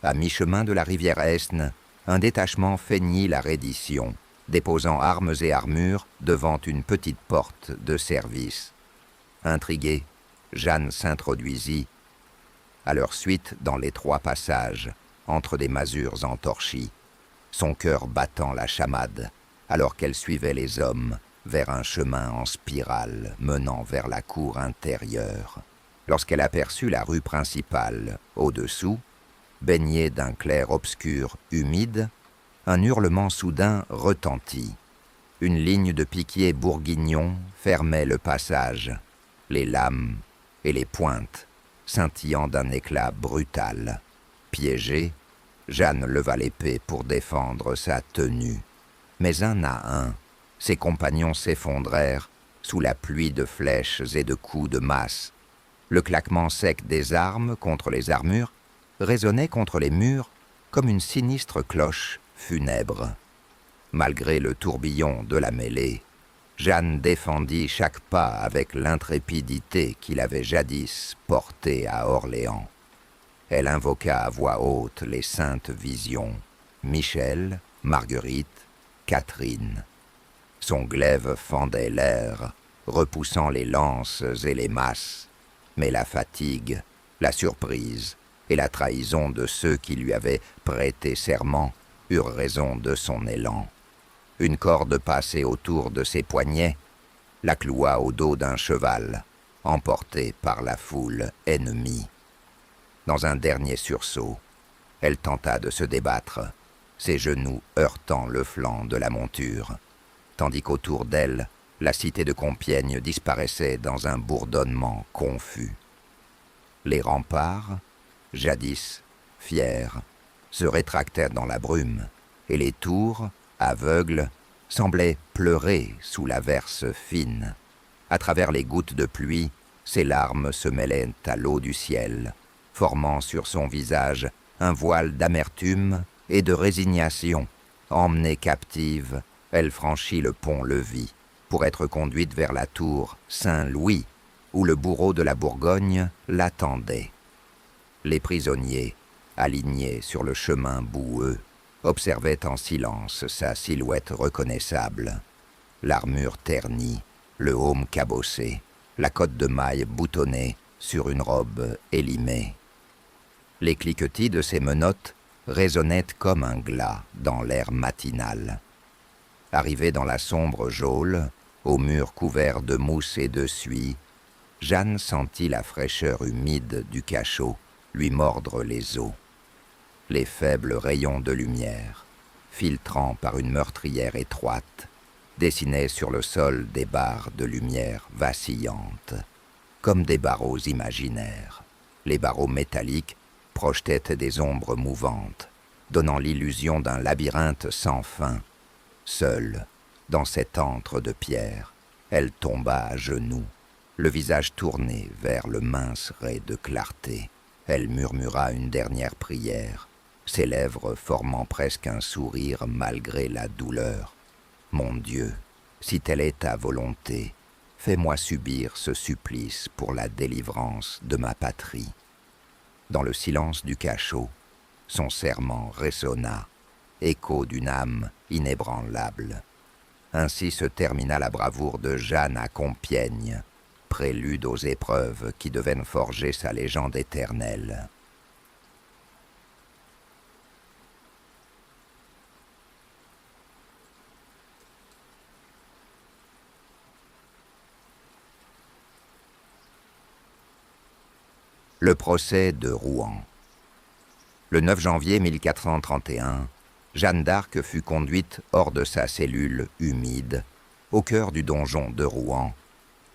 À mi-chemin de la rivière Aisne, un détachement feignit la reddition, déposant armes et armures devant une petite porte de service. Intriguée, Jeanne s'introduisit à leur suite dans l'étroit passage, entre des masures entorchies, son cœur battant la chamade, alors qu'elle suivait les hommes vers un chemin en spirale menant vers la cour intérieure. Lorsqu'elle aperçut la rue principale, au-dessous, baignée d'un clair-obscur humide, un hurlement soudain retentit. Une ligne de piquiers bourguignons fermait le passage, les lames et les pointes scintillant d'un éclat brutal. Piégée, Jeanne leva l'épée pour défendre sa tenue. Mais un à un, ses compagnons s'effondrèrent sous la pluie de flèches et de coups de masse. Le claquement sec des armes contre les armures résonnait contre les murs comme une sinistre cloche funèbre. Malgré le tourbillon de la mêlée, Jeanne défendit chaque pas avec l'intrépidité qu'il avait jadis portée à Orléans. Elle invoqua à voix haute les saintes visions, Michel, Marguerite, Catherine. Son glaive fendait l'air, repoussant les lances et les masses, mais la fatigue, la surprise et la trahison de ceux qui lui avaient prêté serment eurent raison de son élan. Une corde passée autour de ses poignets la cloua au dos d'un cheval, emporté par la foule ennemie. Dans un dernier sursaut, elle tenta de se débattre, ses genoux heurtant le flanc de la monture, tandis qu'autour d'elle, la cité de Compiègne disparaissait dans un bourdonnement confus. Les remparts, jadis fiers, se rétractèrent dans la brume, et les tours, aveugles, semblaient pleurer sous l'averse fine. À travers les gouttes de pluie, ses larmes se mêlaient à l'eau du ciel, formant sur son visage un voile d'amertume et de résignation. Emmenée captive, elle franchit le pont-levis pour être conduite vers la tour Saint-Louis, où le bourreau de la Bourgogne l'attendait. Les prisonniers, alignés sur le chemin boueux, observaient en silence sa silhouette reconnaissable. L'armure ternie, le heaume cabossé, la cotte de mailles boutonnée sur une robe élimée. Les cliquetis de ses menottes résonnaient comme un glas dans l'air matinal. Arrivée dans la sombre geôle, aux murs couverts de mousse et de suie, Jeanne sentit la fraîcheur humide du cachot lui mordre les os. Les faibles rayons de lumière, filtrant par une meurtrière étroite, dessinaient sur le sol des barres de lumière vacillantes, comme des barreaux imaginaires. Les barreaux métalliques projetaient des ombres mouvantes, donnant l'illusion d'un labyrinthe sans fin. Seule, dans cet antre de pierre, elle tomba à genoux, le visage tourné vers le mince ray de clarté. Elle murmura une dernière prière, ses lèvres formant presque un sourire malgré la douleur. « Mon Dieu, si telle est ta volonté, fais-moi subir ce supplice pour la délivrance de ma patrie. » Dans le silence du cachot, son serment résonna, écho d'une âme inébranlable. Ainsi se termina la bravoure de Jeanne à Compiègne, prélude aux épreuves qui devaient forger sa légende éternelle. Le procès de Rouen. Le 9 janvier 1431, Jeanne d'Arc fut conduite hors de sa cellule humide, au cœur du donjon de Rouen,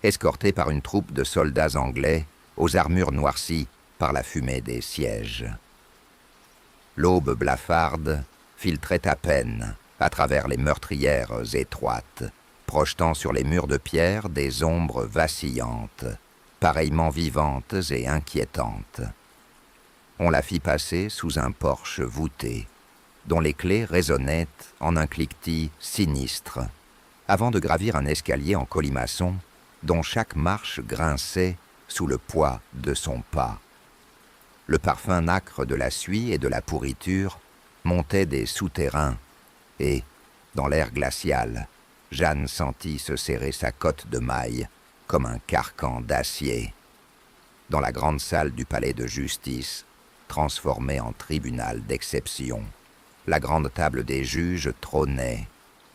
escortée par une troupe de soldats anglais aux armures noircies par la fumée des sièges. L'aube blafarde filtrait à peine à travers les meurtrières étroites, projetant sur les murs de pierre des ombres vacillantes, pareillement vivantes et inquiétantes. On la fit passer sous un porche voûté, dont les clés résonnaient en un cliquetis sinistre, avant de gravir un escalier en colimaçon dont chaque marche grinçait sous le poids de son pas. Le parfum nacre de la suie et de la pourriture montait des souterrains et, dans l'air glacial, Jeanne sentit se serrer sa cotte de mailles comme un carcan d'acier. Dans la grande salle du palais de justice, transformée en tribunal d'exception, la grande table des juges trônait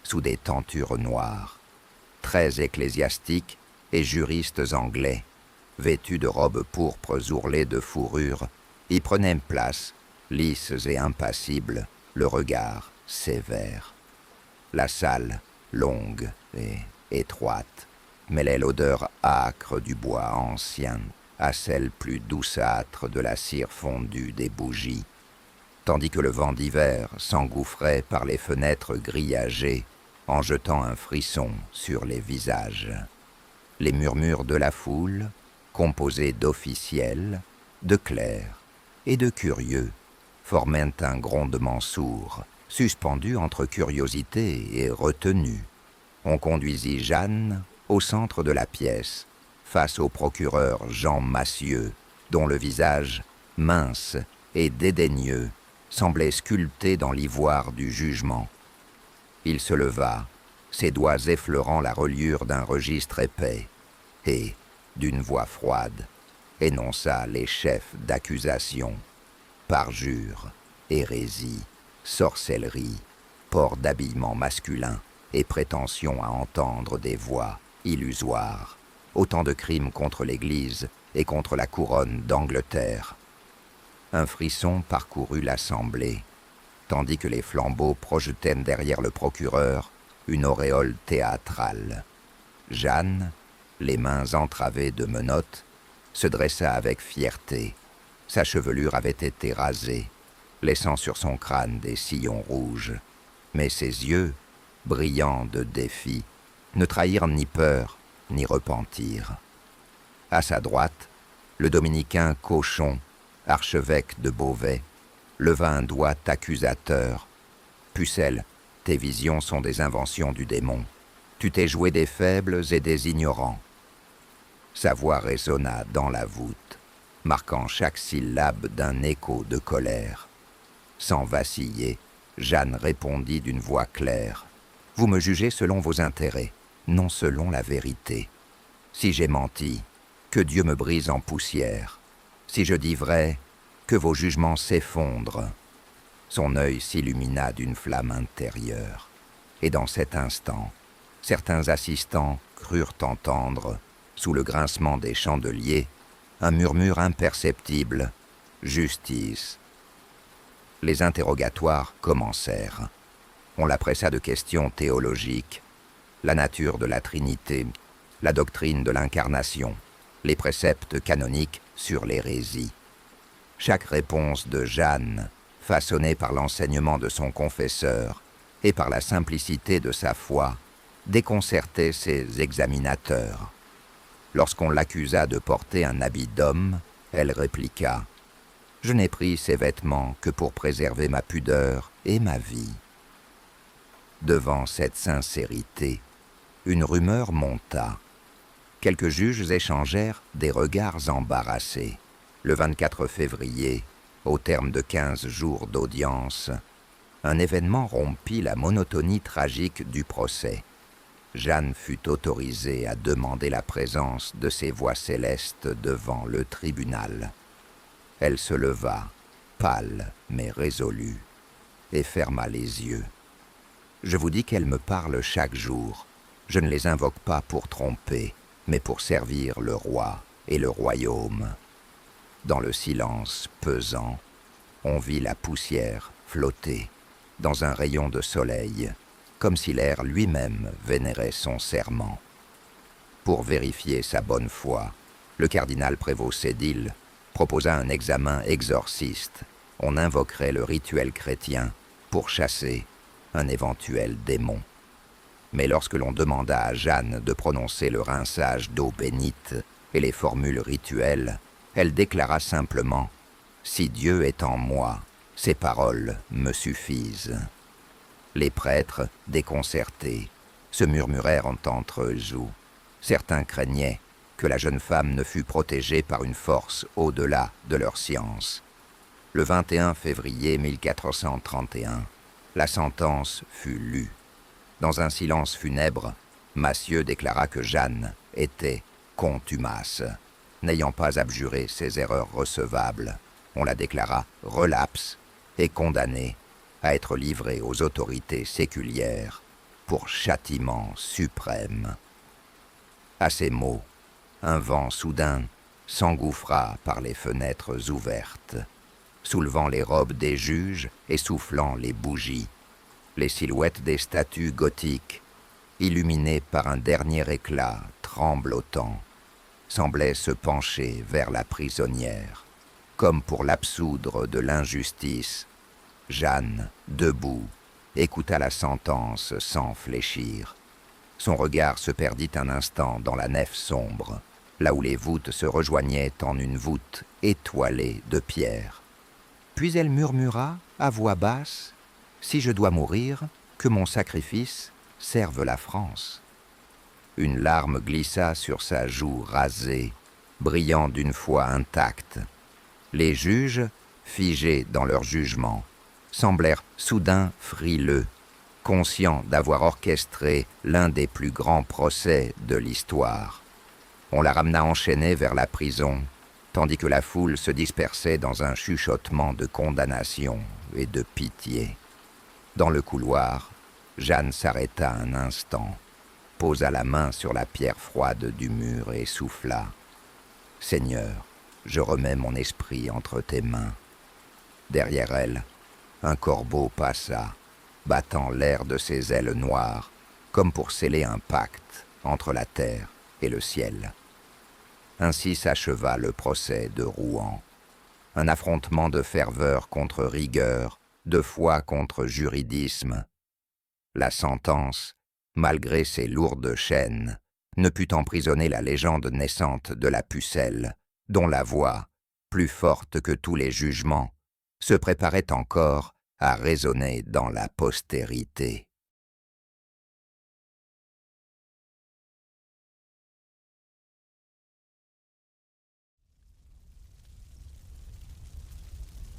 sous des tentures noires. 13 ecclésiastiques et juristes anglais, vêtus de robes pourpres ourlées de fourrure, y prenaient place, lisses et impassibles, le regard sévère. La salle, longue et étroite, mêlait l'odeur âcre du bois ancien à celle plus douceâtre de la cire fondue des bougies, tandis que le vent d'hiver s'engouffrait par les fenêtres grillagées en jetant un frisson sur les visages. Les murmures de la foule, composés d'officiels, de clercs et de curieux, formaient un grondement sourd, suspendu entre curiosité et retenue. On conduisit Jeanne au centre de la pièce, face au procureur Jean Massieu, dont le visage, mince et dédaigneux, semblait sculpté dans l'ivoire du jugement. Il se leva, ses doigts effleurant la reliure d'un registre épais, et, d'une voix froide, énonça les chefs d'accusation: parjure, hérésie, sorcellerie, port d'habillement masculin et prétention à entendre des voix illusoires, autant de crimes contre l'Église et contre la couronne d'Angleterre. Un frisson parcourut l'assemblée, tandis que les flambeaux projetaient derrière le procureur une auréole théâtrale. Jeanne, les mains entravées de menottes, se dressa avec fierté. Sa chevelure avait été rasée, laissant sur son crâne des sillons rouges, mais ses yeux, brillants de défi, ne trahirent ni peur ni repentir. À sa droite, le dominicain Cochon, archevêque de Beauvais, leva un doigt accusateur. « Pucelle, tes visions sont des inventions du démon. Tu t'es joué des faibles et des ignorants. » Sa voix résonna dans la voûte, marquant chaque syllabe d'un écho de colère. Sans vaciller, Jeanne répondit d'une voix claire: « Vous me jugez selon vos intérêts, non selon la vérité. Si j'ai menti, que Dieu me brise en poussière. Si je dis vrai, que vos jugements s'effondrent. » Son œil s'illumina d'une flamme intérieure, et dans cet instant, certains assistants crurent entendre, sous le grincement des chandeliers, un murmure imperceptible: « Justice !» Les interrogatoires commencèrent. On la pressa de questions théologiques: la nature de la Trinité, la doctrine de l'incarnation, les préceptes canoniques sur l'hérésie. Chaque réponse de Jeanne, façonnée par l'enseignement de son confesseur et par la simplicité de sa foi, déconcertait ses examinateurs. Lorsqu'on l'accusa de porter un habit d'homme, elle répliqua: « Je n'ai pris ces vêtements que pour préserver ma pudeur et ma vie. » Devant cette sincérité, une rumeur monta. Quelques juges échangèrent des regards embarrassés. Le 24 février, au terme de 15 jours d'audience, un événement rompit la monotonie tragique du procès. Jeanne fut autorisée à demander la présence de ces voix célestes devant le tribunal. Elle se leva, pâle mais résolue, et ferma les yeux. « Je vous dis qu'elles me parlent chaque jour. Je ne les invoque pas pour tromper, mais pour servir le roi et le royaume. » Dans le silence pesant, on vit la poussière flotter dans un rayon de soleil, comme si l'air lui-même vénérait son serment. Pour vérifier sa bonne foi, le cardinal Prévost-Sédille proposa un examen exorciste. On invoquerait le rituel chrétien pour chasser un éventuel démon. Mais lorsque l'on demanda à Jeanne de prononcer le rinçage d'eau bénite et les formules rituelles, elle déclara simplement « Si Dieu est en moi, ces paroles me suffisent ». Les prêtres, déconcertés, se murmurèrent entre eux. Certains craignaient que la jeune femme ne fût protégée par une force au-delà de leur science. Le 21 février 1431, la sentence fut lue. Dans un silence funèbre, Massieu déclara que Jeanne était contumace. N'ayant pas abjuré ses erreurs recevables, on la déclara relapse et condamnée à être livrée aux autorités séculières pour châtiment suprême. À ces mots, un vent soudain s'engouffra par les fenêtres ouvertes, soulevant les robes des juges et soufflant les bougies. Les silhouettes des statues gothiques, illuminées par un dernier éclat tremblotant, semblaient se pencher vers la prisonnière. Comme pour l'absoudre de l'injustice, Jeanne, debout, écouta la sentence sans fléchir. Son regard se perdit un instant dans la nef sombre, là où les voûtes se rejoignaient en une voûte étoilée de pierre. Puis elle murmura, à voix basse, « Si je dois mourir, que mon sacrifice serve la France. » Une larme glissa sur sa joue rasée, brillant d'une foi intacte. Les juges, figés dans leur jugement, semblèrent soudain frileux, conscients d'avoir orchestré l'un des plus grands procès de l'histoire. On la ramena enchaînée vers la prison, tandis que la foule se dispersait dans un chuchotement de condamnation et de pitié. Dans le couloir, Jeanne s'arrêta un instant, posa la main sur la pierre froide du mur et souffla. « Seigneur, je remets mon esprit entre tes mains. » Derrière elle, un corbeau passa, battant l'air de ses ailes noires, comme pour sceller un pacte entre la terre et le ciel. Ainsi s'acheva le procès de Rouen. Un affrontement de ferveur contre rigueur, de foi contre juridisme. La sentence, malgré ses lourdes chaînes, ne put emprisonner la légende naissante de la pucelle, dont la voix, plus forte que tous les jugements, se préparait encore à résonner dans la postérité.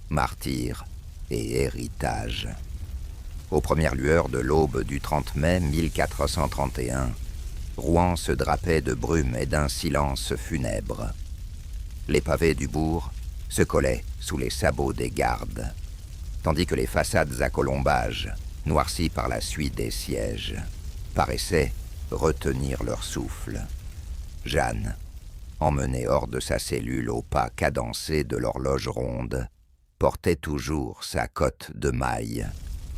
Martyr et héritage. Aux premières lueurs de l'aube du 30 mai 1431, Rouen se drapait de brume et d'un silence funèbre. Les pavés du bourg se collaient sous les sabots des gardes, tandis que les façades à colombages, noircies par la suie des sièges, paraissaient retenir leur souffle. Jeanne, emmenée hors de sa cellule au pas cadencé de l'horloge ronde, portait toujours sa cotte de maille,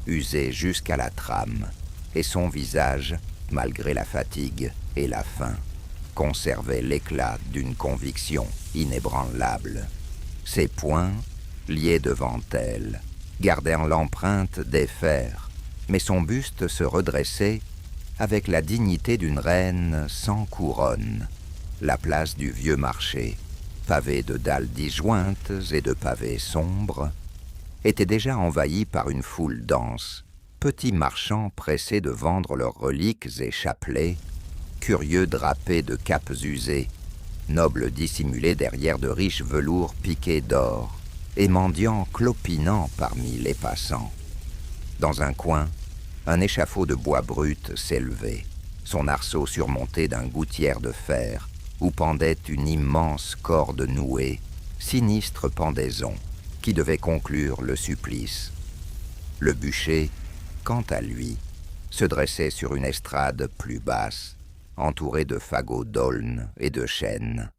usée jusqu'à la trame, et son visage, malgré la fatigue et la faim, conservait l'éclat d'une conviction inébranlable. Ses poings, liés devant elle, gardèrent l'empreinte des fers, mais son buste se redressait avec la dignité d'une reine sans couronne. La place du vieux marché, pavée de dalles disjointes et de pavés sombres, était déjà envahie par une foule dense, petits marchands pressés de vendre leurs reliques et chapelets, curieux drapés de capes usées, nobles dissimulés derrière de riches velours piqués d'or, et mendiants clopinant parmi les passants. Dans un coin, un échafaud de bois brut s'élevait, son arceau surmonté d'un gouttière de fer, où pendait une immense corde nouée, sinistre pendaison, qui devait conclure le supplice. Le bûcher, quant à lui, se dressait sur une estrade plus basse, entouré de fagots d'aulnes et de chênes,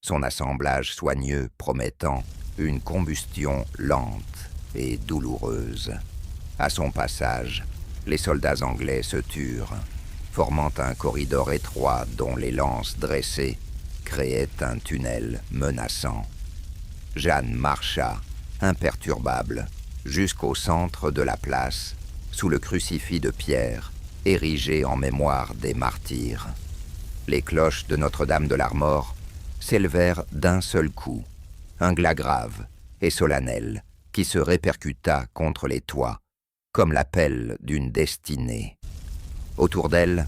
son assemblage soigneux promettant une combustion lente et douloureuse. À son passage, les soldats anglais se turent. formant un corridor étroit dont les lances dressées créaient un tunnel menaçant. Jeanne marcha, imperturbable, jusqu'au centre de la place, sous le crucifix de pierre, érigé en mémoire des martyrs. Les cloches de Notre-Dame de l'Armor s'élevèrent d'un seul coup, un glas grave et solennel qui se répercuta contre les toits, comme l'appel d'une destinée. Autour d'elle,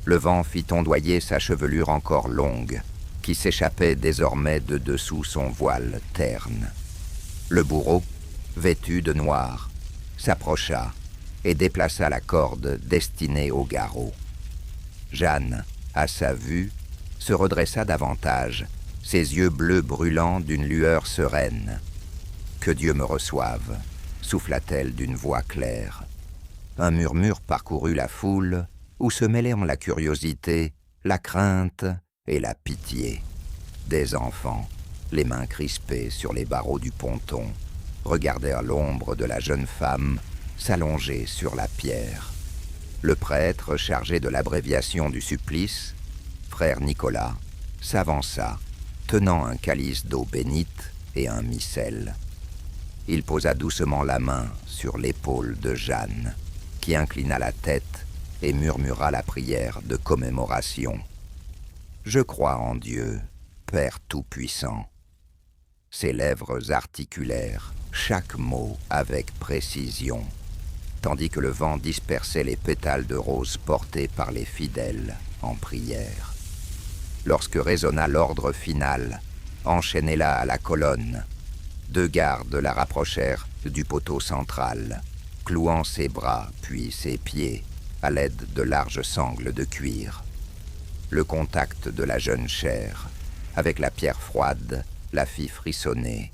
le vent fit ondoyer sa chevelure encore longue, qui s'échappait désormais de dessous son voile terne. Le bourreau, vêtu de noir, s'approcha et déplaça la corde destinée au garrot. Jeanne, à sa vue, se redressa davantage, ses yeux bleus brûlant d'une lueur sereine. « Que Dieu me reçoive », souffla-t-elle d'une voix claire. Un murmure parcourut la foule, où se mêlèrent la curiosité, la crainte et la pitié. Des enfants, les mains crispées sur les barreaux du ponton, regardèrent l'ombre de la jeune femme s'allonger sur la pierre. Le prêtre chargé de l'abréviation du supplice, frère Nicolas, s'avança, tenant un calice d'eau bénite et un missel. Il posa doucement la main sur l'épaule de Jeanne, qui inclina la tête et murmura la prière de commémoration. « Je crois en Dieu, Père Tout-Puissant. » Ses lèvres articulèrent chaque mot avec précision, tandis que le vent dispersait les pétales de rose portés par les fidèles en prière. Lorsque résonna l'ordre final, enchaînez-la à la colonne, 2 gardes la rapprochèrent du poteau central, clouant ses bras puis ses pieds à l'aide de larges sangles de cuir. Le contact de la jeune chair avec la pierre froide la fit frissonner,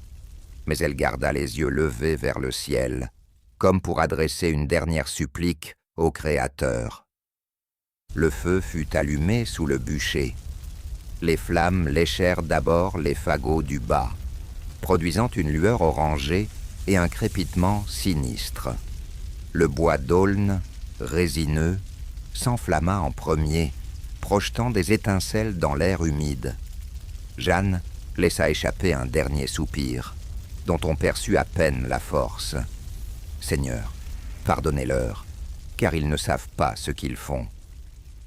mais elle garda les yeux levés vers le ciel, comme pour adresser une dernière supplique au Créateur. Le feu fut allumé sous le bûcher. Les flammes léchèrent d'abord les fagots du bas, produisant une lueur orangée et un crépitement sinistre. Le bois d'aulne, résineux, s'enflamma en premier, projetant des étincelles dans l'air humide. Jeanne laissa échapper un dernier soupir, dont on perçut à peine la force. « Seigneur, pardonnez-leur, car ils ne savent pas ce qu'ils font. »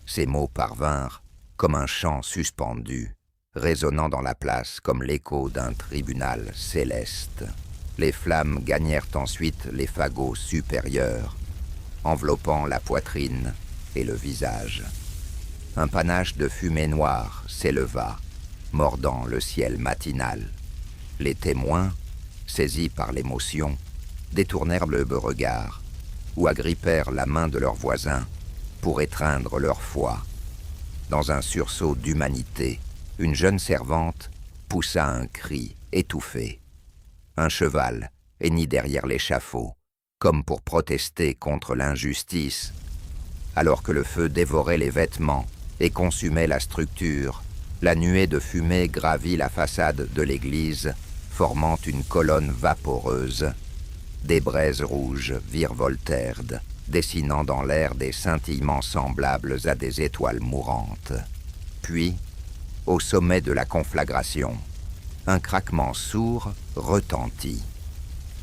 Ces mots parvinrent comme un chant suspendu, résonnant dans la place comme l'écho d'un tribunal céleste. Les flammes gagnèrent ensuite les fagots supérieurs, enveloppant la poitrine et le visage. Un panache de fumée noire s'éleva, mordant le ciel matinal. Les témoins, saisis par l'émotion, détournèrent le regard ou agrippèrent la main de leurs voisins pour étreindre leur foi. Dans un sursaut d'humanité, une jeune servante poussa un cri étouffé. Un cheval hennit derrière l'échafaud, comme pour protester contre l'injustice. Alors que le feu dévorait les vêtements et consumait la structure, la nuée de fumée gravit la façade de l'église, formant une colonne vaporeuse. Des braises rouges virevoltèrent, dessinant dans l'air des scintillements semblables à des étoiles mourantes. Puis, au sommet de la conflagration, un craquement sourd retentit.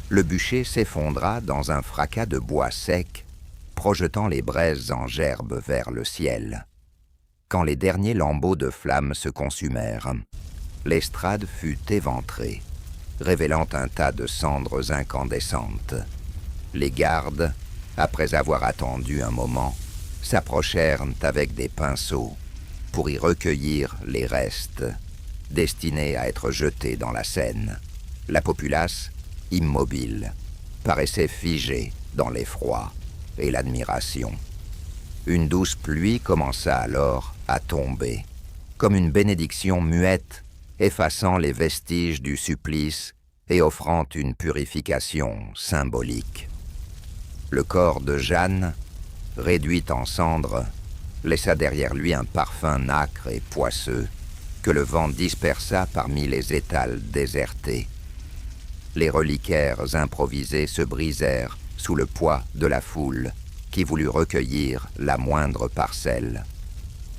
Le bûcher s'effondra dans un fracas de bois sec, projetant les braises en gerbes vers le ciel. Quand les derniers lambeaux de flammes se consumèrent, l'estrade fut éventrée, révélant un tas de cendres incandescentes. Les gardes, après avoir attendu un moment, s'approchèrent avec des pinceaux pour y recueillir les restes, destinés à être jetés dans la Seine. La populace, immobile, paraissait figée dans l'effroi et l'admiration. Une douce pluie commença alors à tomber, comme une bénédiction muette, effaçant les vestiges du supplice et offrant une purification symbolique. Le corps de Jeanne, réduit en cendres, laissa derrière lui un parfum nacre et poisseux que le vent dispersa parmi les étals désertés. Les reliquaires improvisés se brisèrent sous le poids de la foule, qui voulut recueillir la moindre parcelle.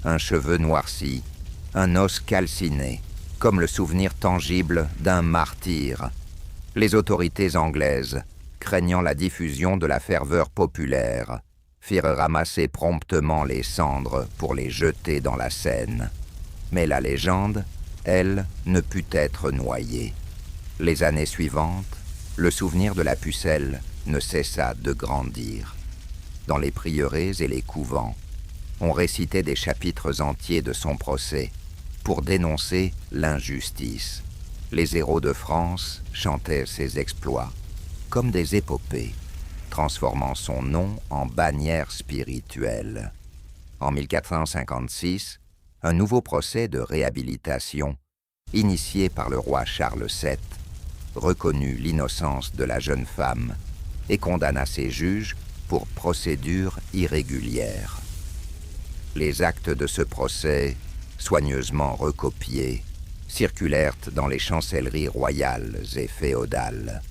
Un cheveu noirci, un os calciné, comme le souvenir tangible d'un martyr. Les autorités anglaises, craignant la diffusion de la ferveur populaire, firent ramasser promptement les cendres pour les jeter dans la Seine. Mais la légende, elle, ne put être noyée. Les années suivantes, le souvenir de la pucelle ne cessa de grandir. Dans les prieurés et les couvents, on récitait des chapitres entiers de son procès pour dénoncer l'injustice. Les héros de France chantaient ses exploits comme des épopées, transformant son nom en bannière spirituelle. En 1456, un nouveau procès de réhabilitation, initié par le roi Charles VII, reconnut l'innocence de la jeune femme et condamna ses juges pour procédure irrégulière. Les actes de ce procès, soigneusement recopiés, circulèrent dans les chancelleries royales et féodales,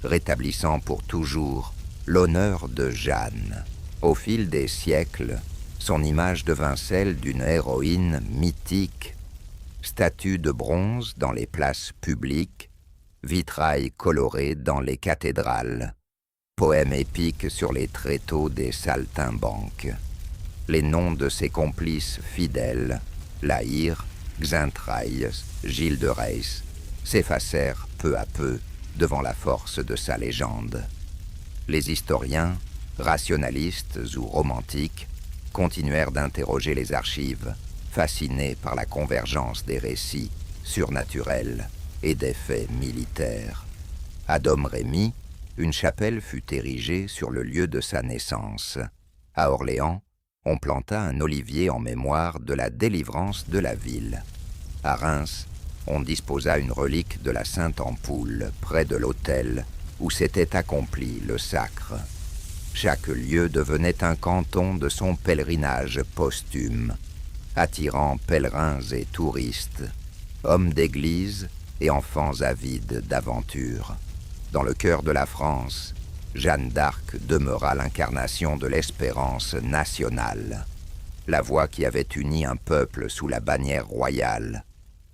rétablissant pour toujours l'honneur de Jeanne. Au fil des siècles, son image devint celle d'une héroïne mythique. Statues de bronze dans les places publiques, vitrail coloré dans les cathédrales, poèmes épiques sur les tréteaux des saltimbanques. Les noms de ses complices fidèles, La Hire, Xaintrailles, Gilles de Rais, s'effacèrent peu à peu devant la force de sa légende. Les historiens, rationalistes ou romantiques, continuèrent d'interroger les archives, fascinés par la convergence des récits surnaturels et des faits militaires. À Domrémy, une chapelle fut érigée sur le lieu de sa naissance. À Orléans, on planta un olivier en mémoire de la délivrance de la ville. À Reims, on disposa une relique de la Sainte Ampoule près de l'autel où s'était accompli le sacre. Chaque lieu devenait un canton de son pèlerinage posthume, attirant pèlerins et touristes, hommes d'église et enfants avides d'aventure. Dans le cœur de la France, Jeanne d'Arc demeura l'incarnation de l'espérance nationale, la voix qui avait uni un peuple sous la bannière royale,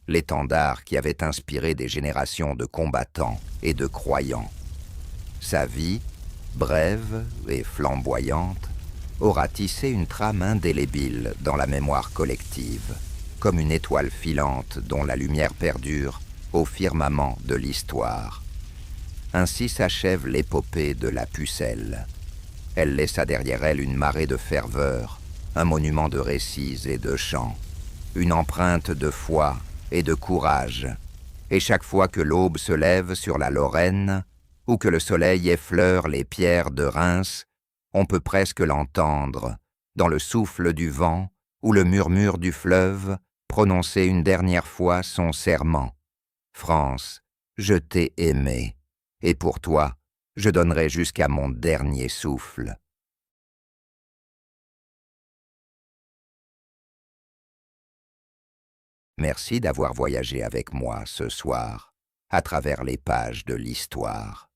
l'étendard qui avait inspiré des générations de combattants et de croyants. Sa vie, brève et flamboyante, aura tissé une trame indélébile dans la mémoire collective, comme une étoile filante dont la lumière perdure au firmament de l'histoire. Ainsi s'achève l'épopée de la pucelle. Elle laissa derrière elle une marée de ferveur, un monument de récits et de chants, une empreinte de foi et de courage. Et chaque fois que l'aube se lève sur la Lorraine, ou que le soleil effleure les pierres de Reims, on peut presque l'entendre, dans le souffle du vent ou le murmure du fleuve, prononcer une dernière fois son serment. « France, je t'ai aimé, et pour toi, je donnerai jusqu'à mon dernier souffle. » Merci d'avoir voyagé avec moi ce soir, à travers les pages de l'histoire.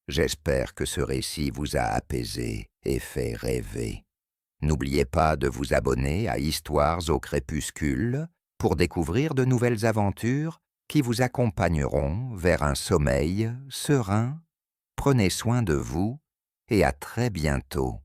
J'espère que ce récit vous a apaisé et fait rêver. N'oubliez pas de vous abonner à Histoires au crépuscule pour découvrir de nouvelles aventures qui vous accompagneront vers un sommeil serein. Prenez soin de vous et à très bientôt.